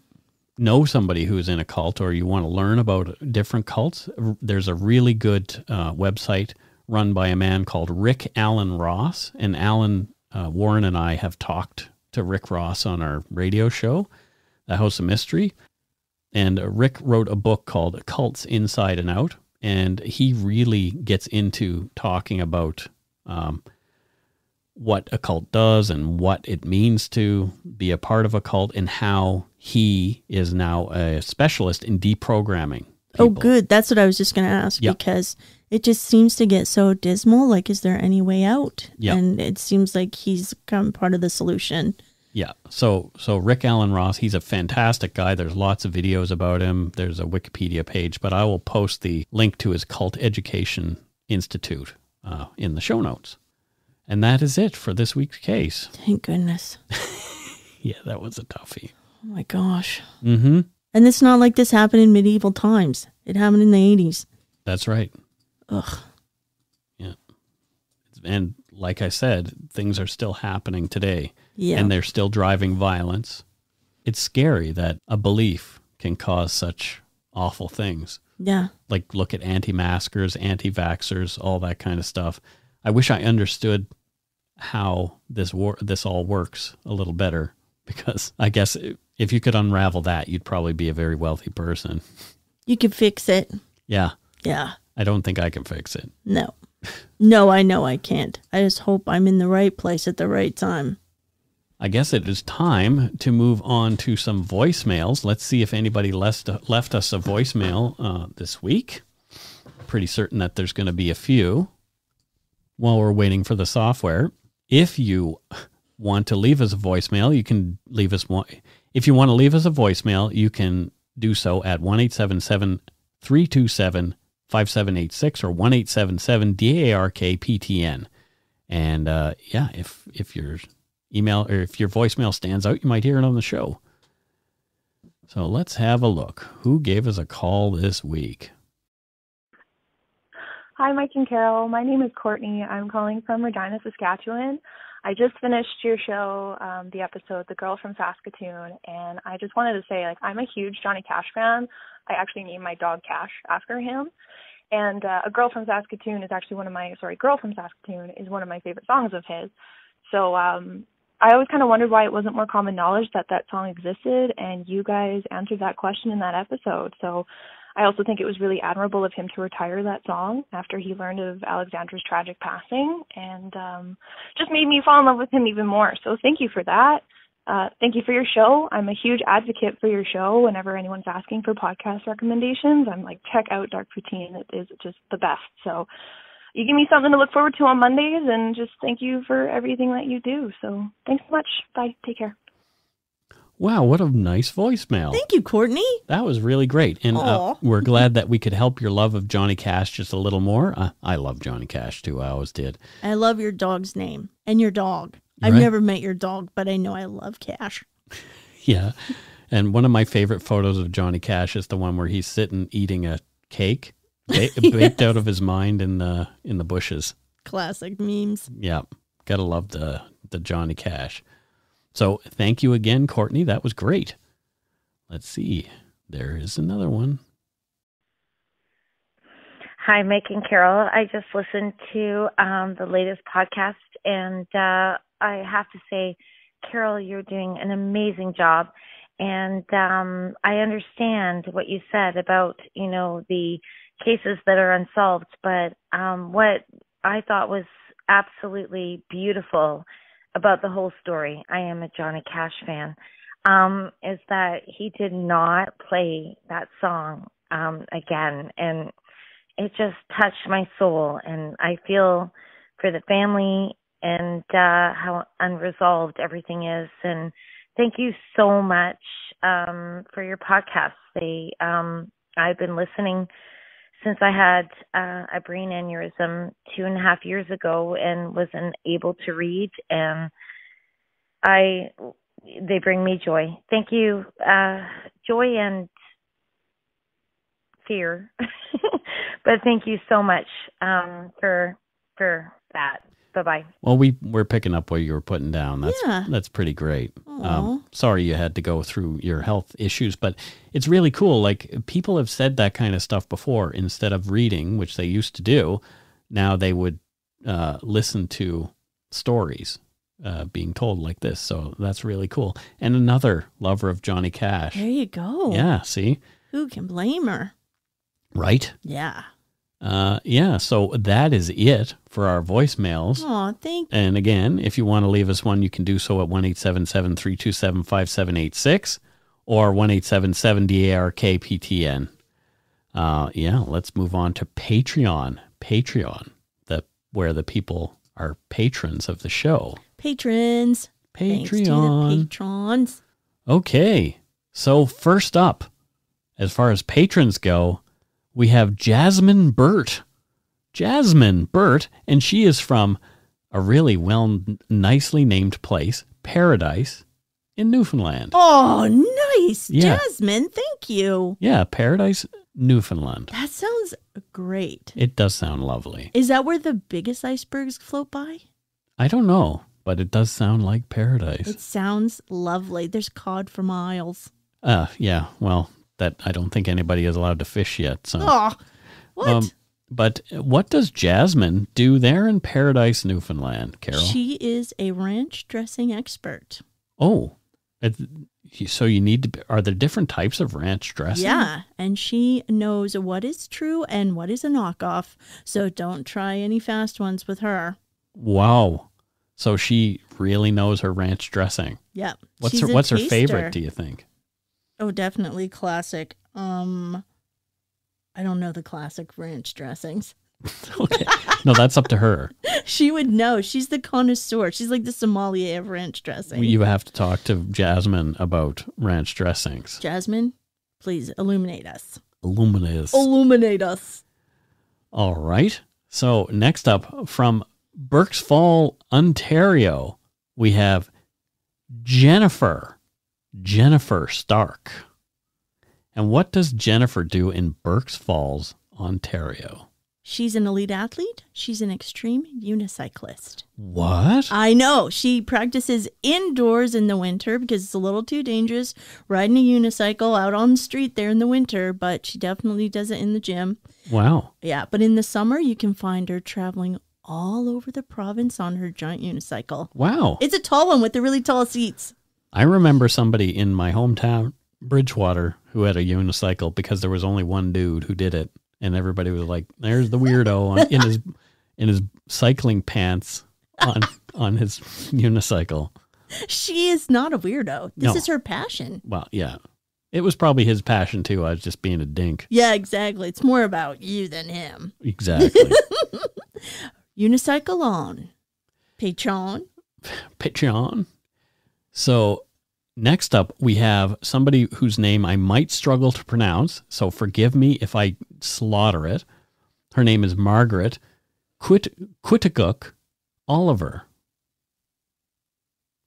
know somebody who's in a cult, or you want to learn about different cults, there's a really good website run by a man called Rick Alan Ross. And Alan Warren and I have talked to Rick Ross on our radio show, The House of Mystery. And Rick wrote a book called Cults Inside and Out. And he really gets into talking about what a cult does and what it means to be a part of a cult, and how he is now a specialist in deprogramming people. Oh, good. That's what I was just going to ask, because it just seems to get so dismal. Like, is there any way out? Yeah. And it seems like he's become part of the solution. Yeah. So Rick Alan Ross, he's a fantastic guy. There's lots of videos about him. There's a Wikipedia page, but I will post the link to his Cult Education Institute in the show notes. And that is it for this week's case. Thank goodness. Yeah, that was a toughie. Oh my gosh. Mm-hmm. And it's not like this happened in medieval times. It happened in the 80s. That's right. Ugh. Yeah. And like I said, things are still happening today. Yeah. And they're still driving violence. It's scary that a belief can cause such awful things. Yeah. Like, look at anti-maskers, anti-vaxxers, all that kind of stuff. I wish I understood how this all works a little better, because I guess if you could unravel that, you'd probably be a very wealthy person. You could fix it. Yeah. Yeah. I don't think I can fix it. No. No, I know I can't. I just hope I'm in the right place at the right time. I guess it is time to move on to some voicemails. Let's see if anybody left us a voicemail this week. Pretty certain that there's going to be a few. While we're waiting for the software, if you want to leave us a voicemail, you can leave us one. If you want to leave us a voicemail, you can do so at 1-877-327-5786 or 1-877-DARK-PTN. And if your email or if your voicemail stands out, you might hear it on the show. So let's have a look. Who gave us a call this week? Hi, Mike and Carol. My name is Courtney. I'm calling from Regina, Saskatchewan. I just finished your show, the episode, The Girl from Saskatoon, and I just wanted to say, I'm a huge Johnny Cash fan. I actually named my dog Cash after him. And A Girl from Saskatoon is actually Girl from Saskatoon is one of my favorite songs of his. So I always kind of wondered why it wasn't more common knowledge that song existed, and you guys answered that question in that episode. So I also think it was really admirable of him to retire that song after he learned of Alexandra's tragic passing, and just made me fall in love with him even more. So thank you for that. Thank you for your show. I'm a huge advocate for your show. Whenever anyone's asking for podcast recommendations, I'm like, check out Dark Poutine. It is just the best. So you give me something to look forward to on Mondays, and just thank you for everything that you do. So thanks so much. Bye. Take care. Wow, what a nice voicemail. Thank you, Courtney. That was really great. And we're glad that we could help your love of Johnny Cash just a little more. I love Johnny Cash, too. I always did. I love your dog's name and your dog. I've never met your dog, but I know I love Cash. Yeah. And one of my favorite photos of Johnny Cash is the one where he's sitting eating a cake baked out of his mind in the bushes. Classic memes. Yeah. Gotta love the Johnny Cash. So thank you again, Courtney. That was great. Let's see. There is another one. Hi, Mike and Carol. I just listened to the latest podcast, and I have to say, Carol, you're doing an amazing job. And I understand what you said about, the cases that are unsolved. But what I thought was absolutely beautiful about the whole story, I am a Johnny Cash fan, is that he did not play that song again. And it just touched my soul. And I feel for the family and how unresolved everything is. And thank you so much for your podcast. I've been listening since I had a brain aneurysm 2.5 years ago and wasn't able to read, and they bring me joy. Thank you, joy and fear. But thank you so much for that. Bye-bye. Well, we're picking up what you were putting down. That's pretty great. Sorry you had to go through your health issues, but it's really cool. Like, people have said that kind of stuff before. Instead of reading, which they used to do, now they would listen to stories being told like this. So that's really cool. And another lover of Johnny Cash. There you go. Yeah, see? Who can blame her? Right? Yeah. So that is it for our voicemails. Oh, thank you. And again, if you want to leave us one, you can do so at 1-877-327-5786 or 1-877-DARK-PTN. Let's move on to Patreon. Where the people are patrons of the show. Patrons. Thanks to the patrons. Okay, so first up, as far as patrons go, we have Jasmine Burt. And she is from a really nicely named place, Paradise, in Newfoundland. Oh, nice. Yeah. Jasmine, thank you. Yeah, Paradise, Newfoundland. That sounds great. It does sound lovely. Is that where the biggest icebergs float by? I don't know, but it does sound like paradise. It sounds lovely. There's cod for miles. Yeah, well, that I don't think anybody is allowed to fish yet. So. Oh, what? But what does Jasmine do there in Paradise, Newfoundland, Carol? She is a ranch dressing expert. Oh, so you need to, are there different types of ranch dressing? Yeah, and she knows what is true and what is a knockoff, so don't try any fast ones with her. Wow. So she really knows her ranch dressing. Yeah. What's her favorite, do you think? Oh, definitely classic. I don't know the classic ranch dressings. Okay. No, that's up to her. She would know. She's the connoisseur. She's like the sommelier of ranch dressing. You have to talk to Jasmine about ranch dressings. Jasmine, please illuminate us. Illuminate us. All right. So next up, from Burkesfall, Ontario, we have Jennifer Stark. And what does Jennifer do in Burkes Falls, Ontario? She's an elite athlete. She's an extreme unicyclist. What? I know. She practices indoors in the winter because it's a little too dangerous riding a unicycle out on the street there in the winter, but she definitely does it in the gym. Wow. Yeah, but in the summer, you can find her traveling all over the province on her giant unicycle. Wow. It's a tall one with the really tall seats. I remember somebody in my hometown, Bridgewater, who had a unicycle because there was only one dude who did it. And everybody was like, there's the weirdo in his cycling pants on his unicycle. She is not a weirdo. This No. is her passion. Well, yeah. It was probably his passion, too. I was just being a dink. Yeah, exactly. It's more about you than him. Exactly. Unicycle on. Patreon. Patreon. So next up, we have somebody whose name I might struggle to pronounce, so forgive me if I slaughter it. Her name is Margaret Quitticook Oliver.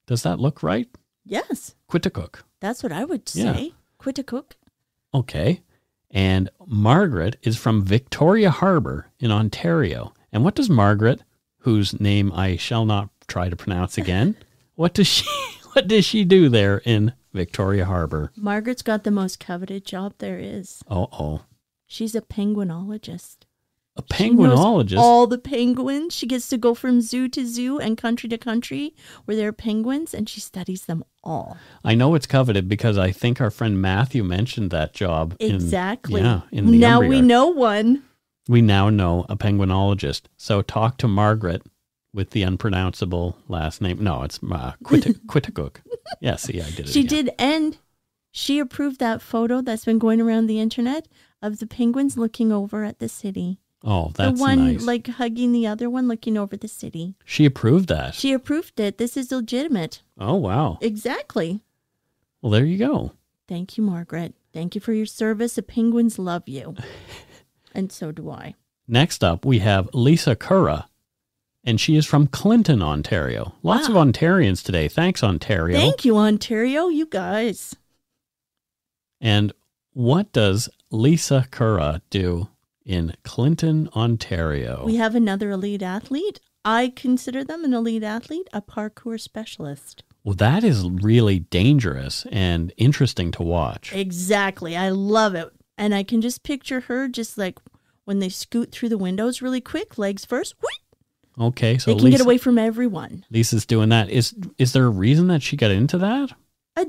Does that look right? Yes. Quitticook. That's what I would say. Yeah. Quitticook. Okay. And Margaret is from Victoria Harbour in Ontario. And what does Margaret, whose name I shall not try to pronounce again, what does she do there in Victoria Harbour? Margaret's got the most coveted job there is. Oh. She's a penguinologist. A She knows penguinologist? all the penguins. She gets to go from zoo to zoo and country to country where there are penguins, and she studies them all. I know it's coveted because I think our friend Matthew mentioned that job. Exactly. In the now Umbriar. we know one. We now know a penguinologist. So talk to Margaret with the unpronounceable last name. No, it's Quitticook. Yeah, see, I did it She again. did, and she approved that photo that's been going around the internet of the penguins looking over at the city. Oh, that's the one nice. like hugging the other one, looking over the city. She approved that. She approved it. This is legitimate. Oh, wow. Exactly. Well, there you go. Thank you, Margaret. Thank you for your service. The penguins love you. And so do I. Next up, we have Lisa Curra, and she is from Clinton, Ontario. Lots of Wow. Ontarians today. Thanks, Ontario. Thank you, Ontario. You guys. And what does Lisa Curra do in Clinton, Ontario? We have another elite athlete. I consider them an elite athlete, a parkour specialist. Well, that is really dangerous and interesting to watch. Exactly. I love it. And I can just picture her just like when they scoot through the windows really quick, legs first. Whoosh, Okay, so they can get away from everyone. Lisa's doing that. Is there a reason that she got into that?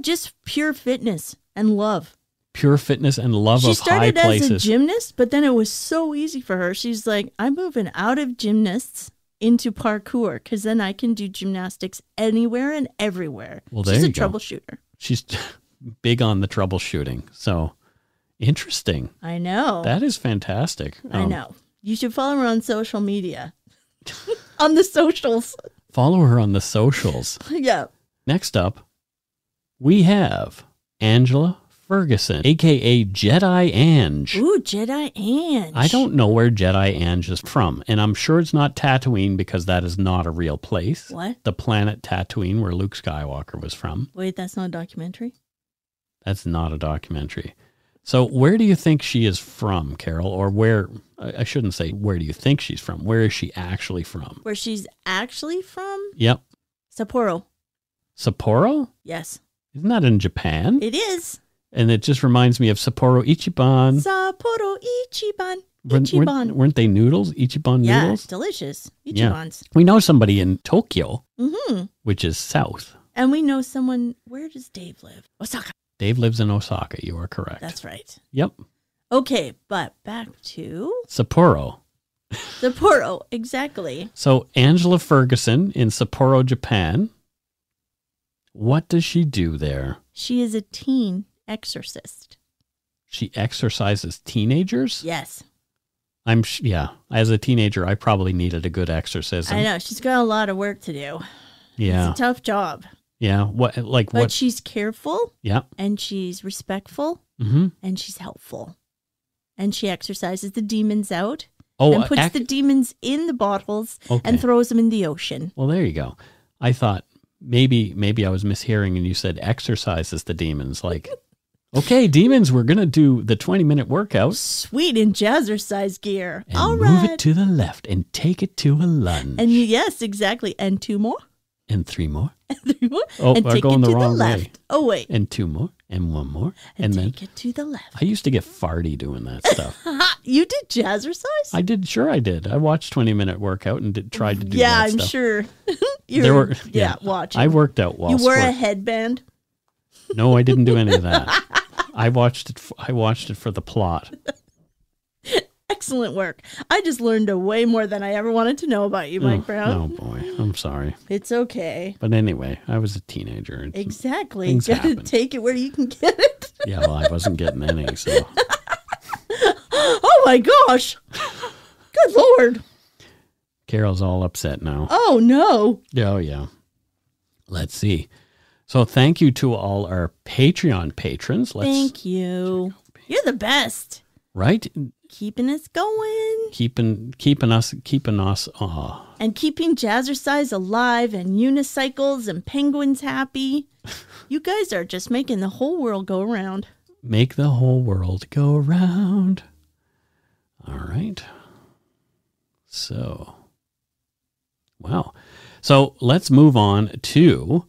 Just pure fitness and love. Pure fitness and love She of high started as a places. gymnast, but then it was so easy for her. She's like, I'm moving out of gymnasts into parkour because then I can do gymnastics anywhere and everywhere. Well, there She's a you go. troubleshooter. She's big on the troubleshooting. So interesting. I know. That is fantastic. I know. You should follow her on social media. On the socials. Follow her on the socials. Yeah. Next up, we have Angela Ferguson, a.k.a. Jedi Ange. Ooh, Jedi Ange. I don't know where Jedi Ange is from, and I'm sure it's not Tatooine because that is not a real place. What? The planet Tatooine where Luke Skywalker was from. Wait, that's not a documentary? That's not a documentary. So where do you think she is from, Carol? Or where, I shouldn't say where do you think she's from. Where is she actually from? Where she's actually from? Yep. Sapporo. Sapporo? Yes. Isn't that in Japan? It is. And it just reminds me of Sapporo Ichiban. Sapporo Ichiban. Weren't- Ichiban. Weren't they noodles? Ichiban Yeah, noodles? delicious. Yeah. Ichibans. We know somebody in Tokyo, Mm-hmm. which is south. And we know someone, where does Dave live? Osaka. Dave lives in Osaka. You are correct. That's right. Yep. Okay, but back to Sapporo. Sapporo. Exactly. So Angela Ferguson in Sapporo, Japan. What does she do there? She is a teen exorcist. She exercises teenagers? Yes. Yeah. As a teenager, I probably needed a good exorcism. I know. She's got a lot of work to do. Yeah. It's a tough job. Yeah. What? Like But what? she's careful Yeah. and she's respectful Mm-hmm. and she's helpful. And she exorcises the demons out Oh, and puts the demons in the bottles Okay. and throws them in the ocean. Well, there you go. I thought maybe I was mishearing and you said exercises the demons. Like, okay, demons, we're going to do the 20-minute workout. Sweet in jazzercise gear. And All move right. it to the left and take it to a lunge. And yes, exactly. And two more. And 3 more. And three more. Oh, and we're take going it the to wrong the way. left. Oh, wait. And 2 more. And 1 more. And then take it to the left. I used to get farty doing that stuff. You did jazzercise? I did. Sure, I did. I watched 20-minute workout and tried to do Yeah, that I'm stuff. sure. There were, watching. I worked out while You wore a sport- headband? No, I didn't do any of that. I watched it for the plot. Excellent work. I just learned way more than I ever wanted to know about you, Mike Browne. Oh, boy. I'm sorry. It's okay. But anyway, I was a teenager. Exactly. Things You gotta happen. take it where you can get it. Yeah, well, I wasn't getting any, so. Oh, my gosh. Good Lord. Carol's all upset now. Oh, no. Oh, yeah. Let's see. So thank you to all our Patreon patrons. Thank you. You're the best. Right? Keeping us going. Keeping us, and keeping Jazzercise alive and unicycles and penguins happy. You guys are just making the whole world go around. make the whole world go round. All right. So, wow. So let's move on to,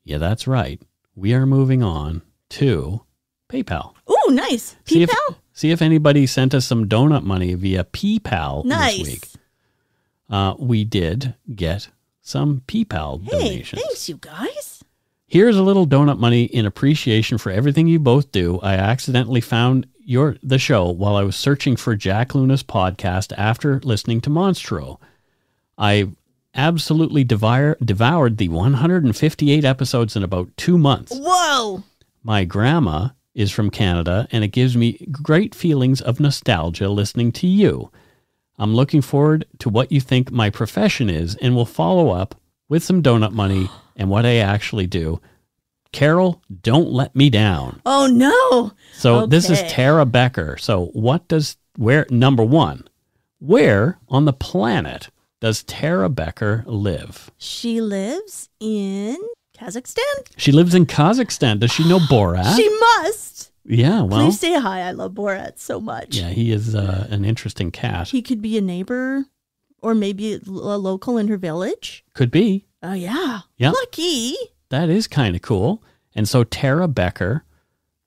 yeah, that's right. We are moving on to PayPal. Ooh, nice. PayPal? See if anybody sent us some donut money via PayPal this week. We did get some PayPal donations. Thanks, you guys. Here's a little donut money in appreciation for everything you both do. I accidentally found the show while I was searching for Jack Luna's podcast after listening to Monstro. I absolutely devoured the 158 episodes in about 2 months. Whoa! My grandma is from Canada, and it gives me great feelings of nostalgia listening to you. I'm looking forward to what you think my profession is, and will follow up with some donut money and what I actually do. Carol, don't let me down. Oh, no. So This is Tara Becker. So number one, where on the planet does Tara Becker live? She lives in Kazakhstan. She lives in Kazakhstan. Does she know Borat? She must. Yeah, well. Please say hi. I love Borat so much. Yeah, he is an interesting cat. He could be a neighbor or maybe a local in her village. Could be. Oh, yeah. Yep. Lucky. That is kind of cool. And so Tara Becker,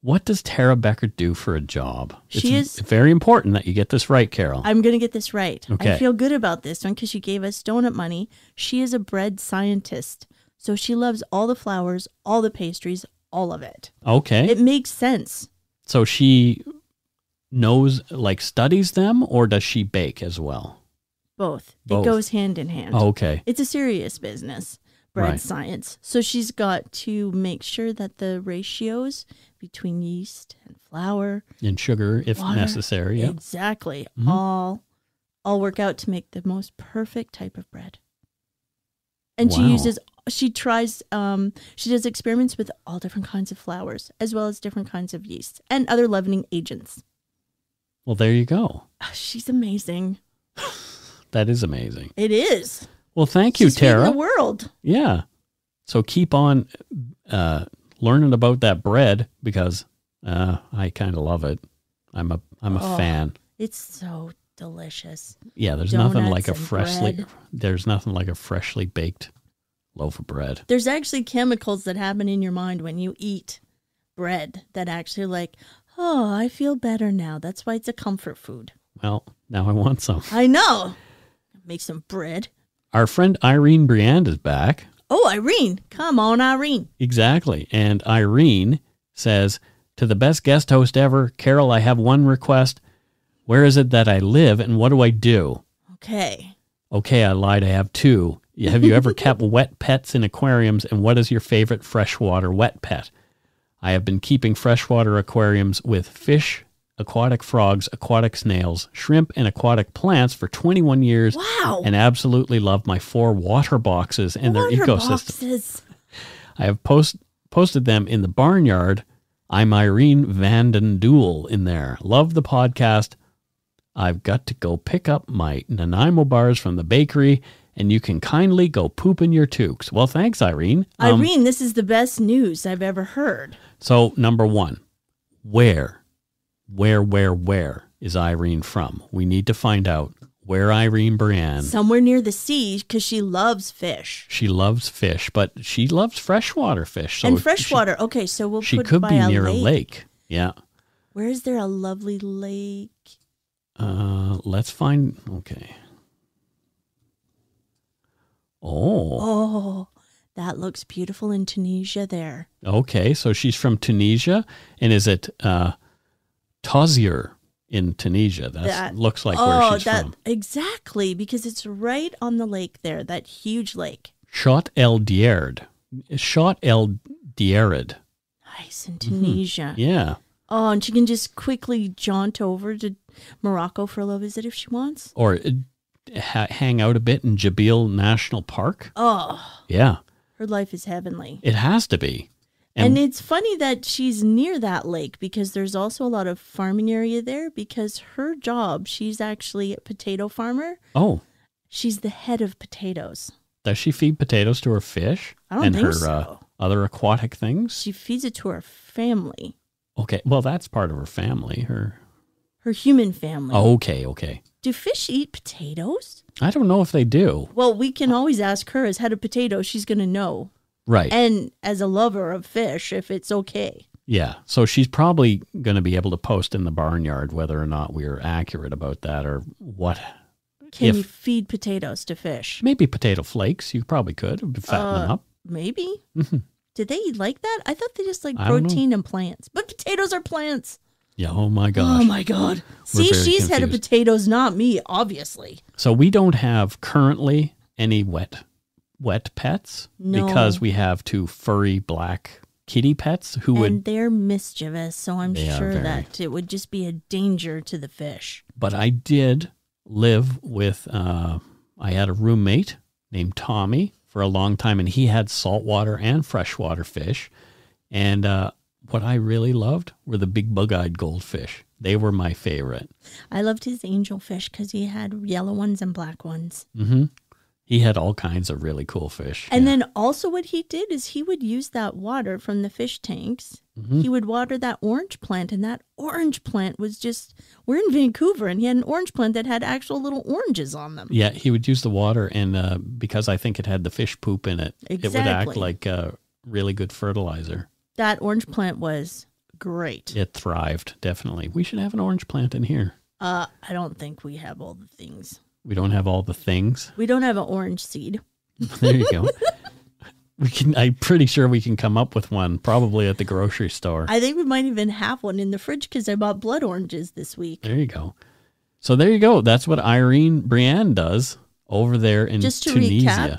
what does Tara Becker do for a job? It's very important that you get this right, Carol. I'm going to get this right. Okay. I feel good about this one because she gave us donut money. She is a bread scientist. So she loves all the flours, all the pastries, all of it. Okay. It makes sense. So she studies them, or does she bake as well? Both. Both. It goes hand in hand. Oh, okay. It's a serious business, bread science. So she's got to make sure that the ratios between yeast and flour and sugar, if water, necessary. Yep. Exactly. Mm-hmm. All work out to make the most perfect type of bread. And wow. she does experiments with all different kinds of flours, as well as different kinds of yeast and other leavening agents. Well, there you go. She's amazing. That is amazing. It is. Well, thank you, Tara. She's the world. Yeah. So keep on learning about that bread, because I kind of love it. I'm a fan. It's so delicious. Yeah, there's Donuts nothing like a freshly baked loaf of bread. There's actually chemicals that happen in your mind when you eat bread that actually I feel better now. That's why it's a comfort food. Well, now I want some. I know. Make some bread. Our friend Irene Briand is back. Oh, Irene. Come on, Irene. Exactly. And Irene says, to the best guest host ever, Carol, I have one request. Where is it that I live, and what do I do? Okay, I lied. I have two. Have you ever kept wet pets in aquariums, and what is your favorite freshwater wet pet? I have been keeping freshwater aquariums with fish, aquatic frogs, aquatic snails, shrimp, and aquatic plants for 21 years. Wow. And absolutely love my 4 water boxes and their ecosystem. I have posted them in the barnyard. I'm Irene Vanden Duel in there. Love the podcast. I've got to go pick up my Nanaimo bars from the bakery, and you can kindly go poop in your toques. Well, thanks, Irene. Irene, this is the best news I've ever heard. So, number one, where is Irene from? We need to find out where Irene Briand. Somewhere near the sea, because she loves fish. She loves fish, but she loves freshwater fish. So and freshwater. Okay, so we'll she put could by be a near lake. a lake. Yeah. Where is there a lovely lake? Let's find. Okay. Oh, that looks beautiful in Tunisia there. Okay, so she's from Tunisia, and is it Tozeur in Tunisia. That looks like where she's from. Exactly, because it's right on the lake there, that huge lake. Shot El Dierid. Nice, in Tunisia. Yeah. Oh, and she can just quickly jaunt over to Morocco for a little visit if she wants. Or hang out a bit in Jabil National Park. Oh. Yeah. Her life is heavenly. It has to be. And it's funny that she's near that lake because there's also a lot of farming area there because her job, she's actually a potato farmer. Oh. She's the head of potatoes. Does she feed potatoes to her fish? I don't think so. Other aquatic things? She feeds it to her family. Okay. Well, that's part of her family. Her human family. Oh, okay. Do fish eat potatoes? I don't know if they do. Well, we can always ask her as head of potatoes. She's going to know. Right. And as a lover of fish, if it's okay. Yeah. So she's probably going to be able to post in the barnyard whether or not we're accurate about that or what. Can you feed potatoes to fish? Maybe potato flakes. You probably could. Fatten them up. Maybe. Mm-hmm. Did they like that? I thought they just like protein and plants. But potatoes are plants. Yeah. Oh, my gosh. Oh, my God. See, she's confused. Head of potatoes, not me, obviously. So we don't have currently any wet pets because we have 2 furry black kitty pets and they're mischievous, so I'm sure that it would just be a danger to the fish. But I did live with I had a roommate named Tommy for a long time, and he had saltwater and freshwater fish, and what I really loved were the big bug-eyed goldfish. They were my favorite. I loved his angelfish because he had yellow ones and black ones. Mm-hmm. He had all kinds of really cool fish. And then also what he did is he would use that water from the fish tanks. Mm-hmm. He would water that orange plant, and that orange plant was just, we're in Vancouver, and he had an orange plant that had actual little oranges on them. Yeah, he would use the water, and because I think it had the fish poop in it, It would act like really good fertilizer. That orange plant was great. It thrived, definitely. We should have an orange plant in here. I don't think we have all the things. We don't have all the things. We don't have an orange seed. There you go. I'm pretty sure we can come up with one, probably at the grocery store. I think we might even have one in the fridge because I bought blood oranges this week. There you go. So there you go. That's what Brianne does over there in Tunisia. Just to recap,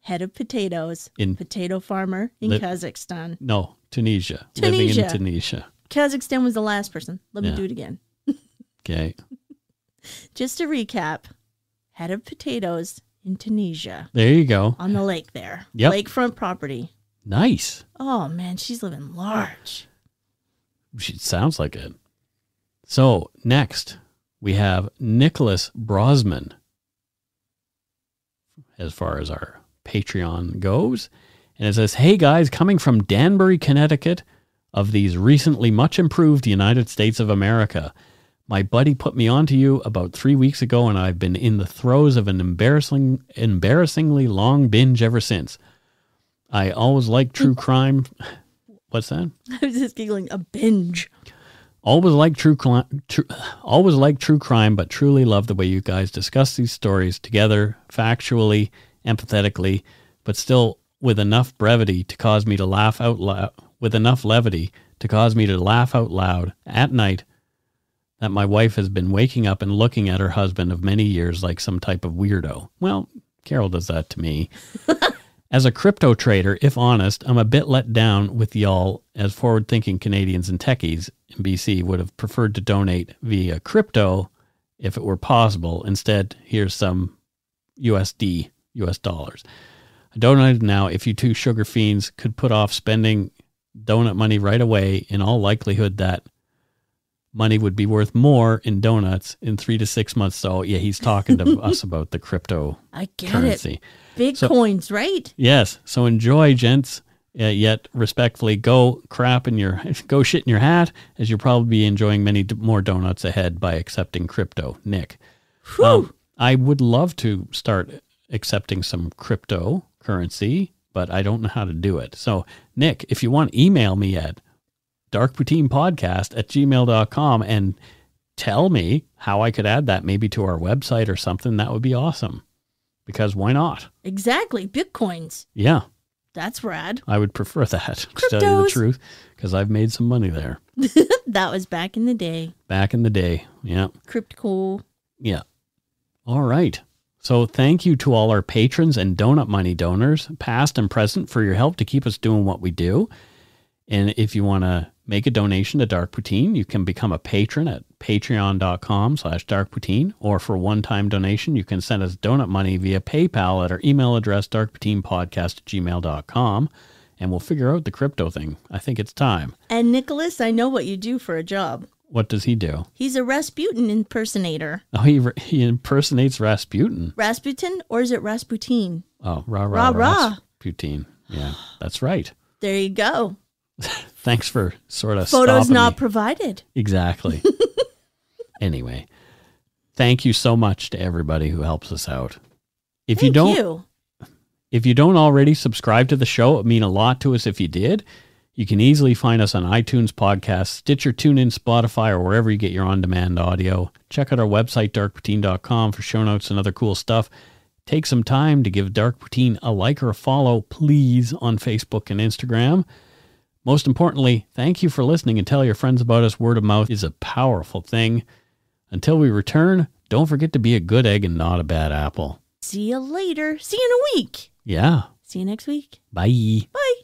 head of potatoes, potato farmer in Kazakhstan. No, Tunisia. Living in Tunisia. Kazakhstan was the last person. Let me do it again. Okay. Just to recap, head of potatoes in Tunisia. There you go. On the lake there. Yep. Lakefront property. Nice. Oh, man, she's living large. She sounds like it. So, next, we have Nicholas Brosman, as far as our Patreon goes. And it says, hey, guys, coming from Danbury, Connecticut, of these recently much improved United States of America. My buddy put me onto you about 3 weeks ago, and I've been in the throes of an embarrassingly long binge ever since. I always like true crime. What's that? I was just giggling. A binge. Always like true crime, but truly love the way you guys discuss these stories together, factually, empathetically, but still with enough brevity to cause me to laugh out loud. With enough levity to cause me to laugh out loud at night. That my wife has been waking up and looking at her husband of many years like some type of weirdo. Well, Carol does that to me. As a crypto trader, if honest, I'm a bit let down with y'all, as forward-thinking Canadians and techies in BC would have preferred to donate via crypto if it were possible. Instead, here's some US dollars. I donated now. If you two sugar fiends could put off spending donut money right away, in all likelihood that money would be worth more in donuts in 3 to 6 months. So yeah, he's talking to us about the crypto currency. Big coins, right? Yes. So enjoy, gents. Yet respectfully, go shit in your hat, as you'll probably be enjoying many more donuts ahead by accepting crypto. Nick. I would love to start accepting some cryptocurrency, but I don't know how to do it. So Nick, if you want, email me at darkpoutinepodcast@gmail.com and tell me how I could add that maybe to our website or something. That would be awesome. Because why not? Exactly. Bitcoins. Yeah. That's rad. I would prefer that, to tell you the truth, because I've made some money there. That was back in the day. Back in the day, yeah. Crypto. Yeah. All right. So thank you to all our patrons and donut money donors, past and present, for your help to keep us doing what we do. And if you want to make a donation to Dark Poutine, you can become a patron at patreon.com/darkpoutine, or for one-time donation, you can send us donut money via PayPal at our email address, darkpoutinepodcast@gmail.com, and we'll figure out the crypto thing. I think it's time. And Nicholas, I know what you do for a job. What does he do? He's a Rasputin impersonator. Oh, he impersonates Rasputin. Rasputin, or is it Rasputin? Oh, rah. Rasputin. Yeah, that's right. There you go. Thanks for sort of Photos stopping not me. provided. Exactly. Anyway, thank you so much to everybody who helps us out. If you don't already subscribe to the show, it would mean a lot to us if you did. You can easily find us on iTunes Podcasts, Stitcher, TuneIn, Spotify, or wherever you get your on-demand audio. Check out our website, darkpoutine.com, for show notes and other cool stuff. Take some time to give Dark Poutine a like or a follow, please, on Facebook and Instagram. Most importantly, thank you for listening, and tell your friends about us. Word of mouth is a powerful thing. Until we return, don't forget to be a good egg and not a bad apple. See you later. See you in a week. Yeah. See you next week. Bye. Bye.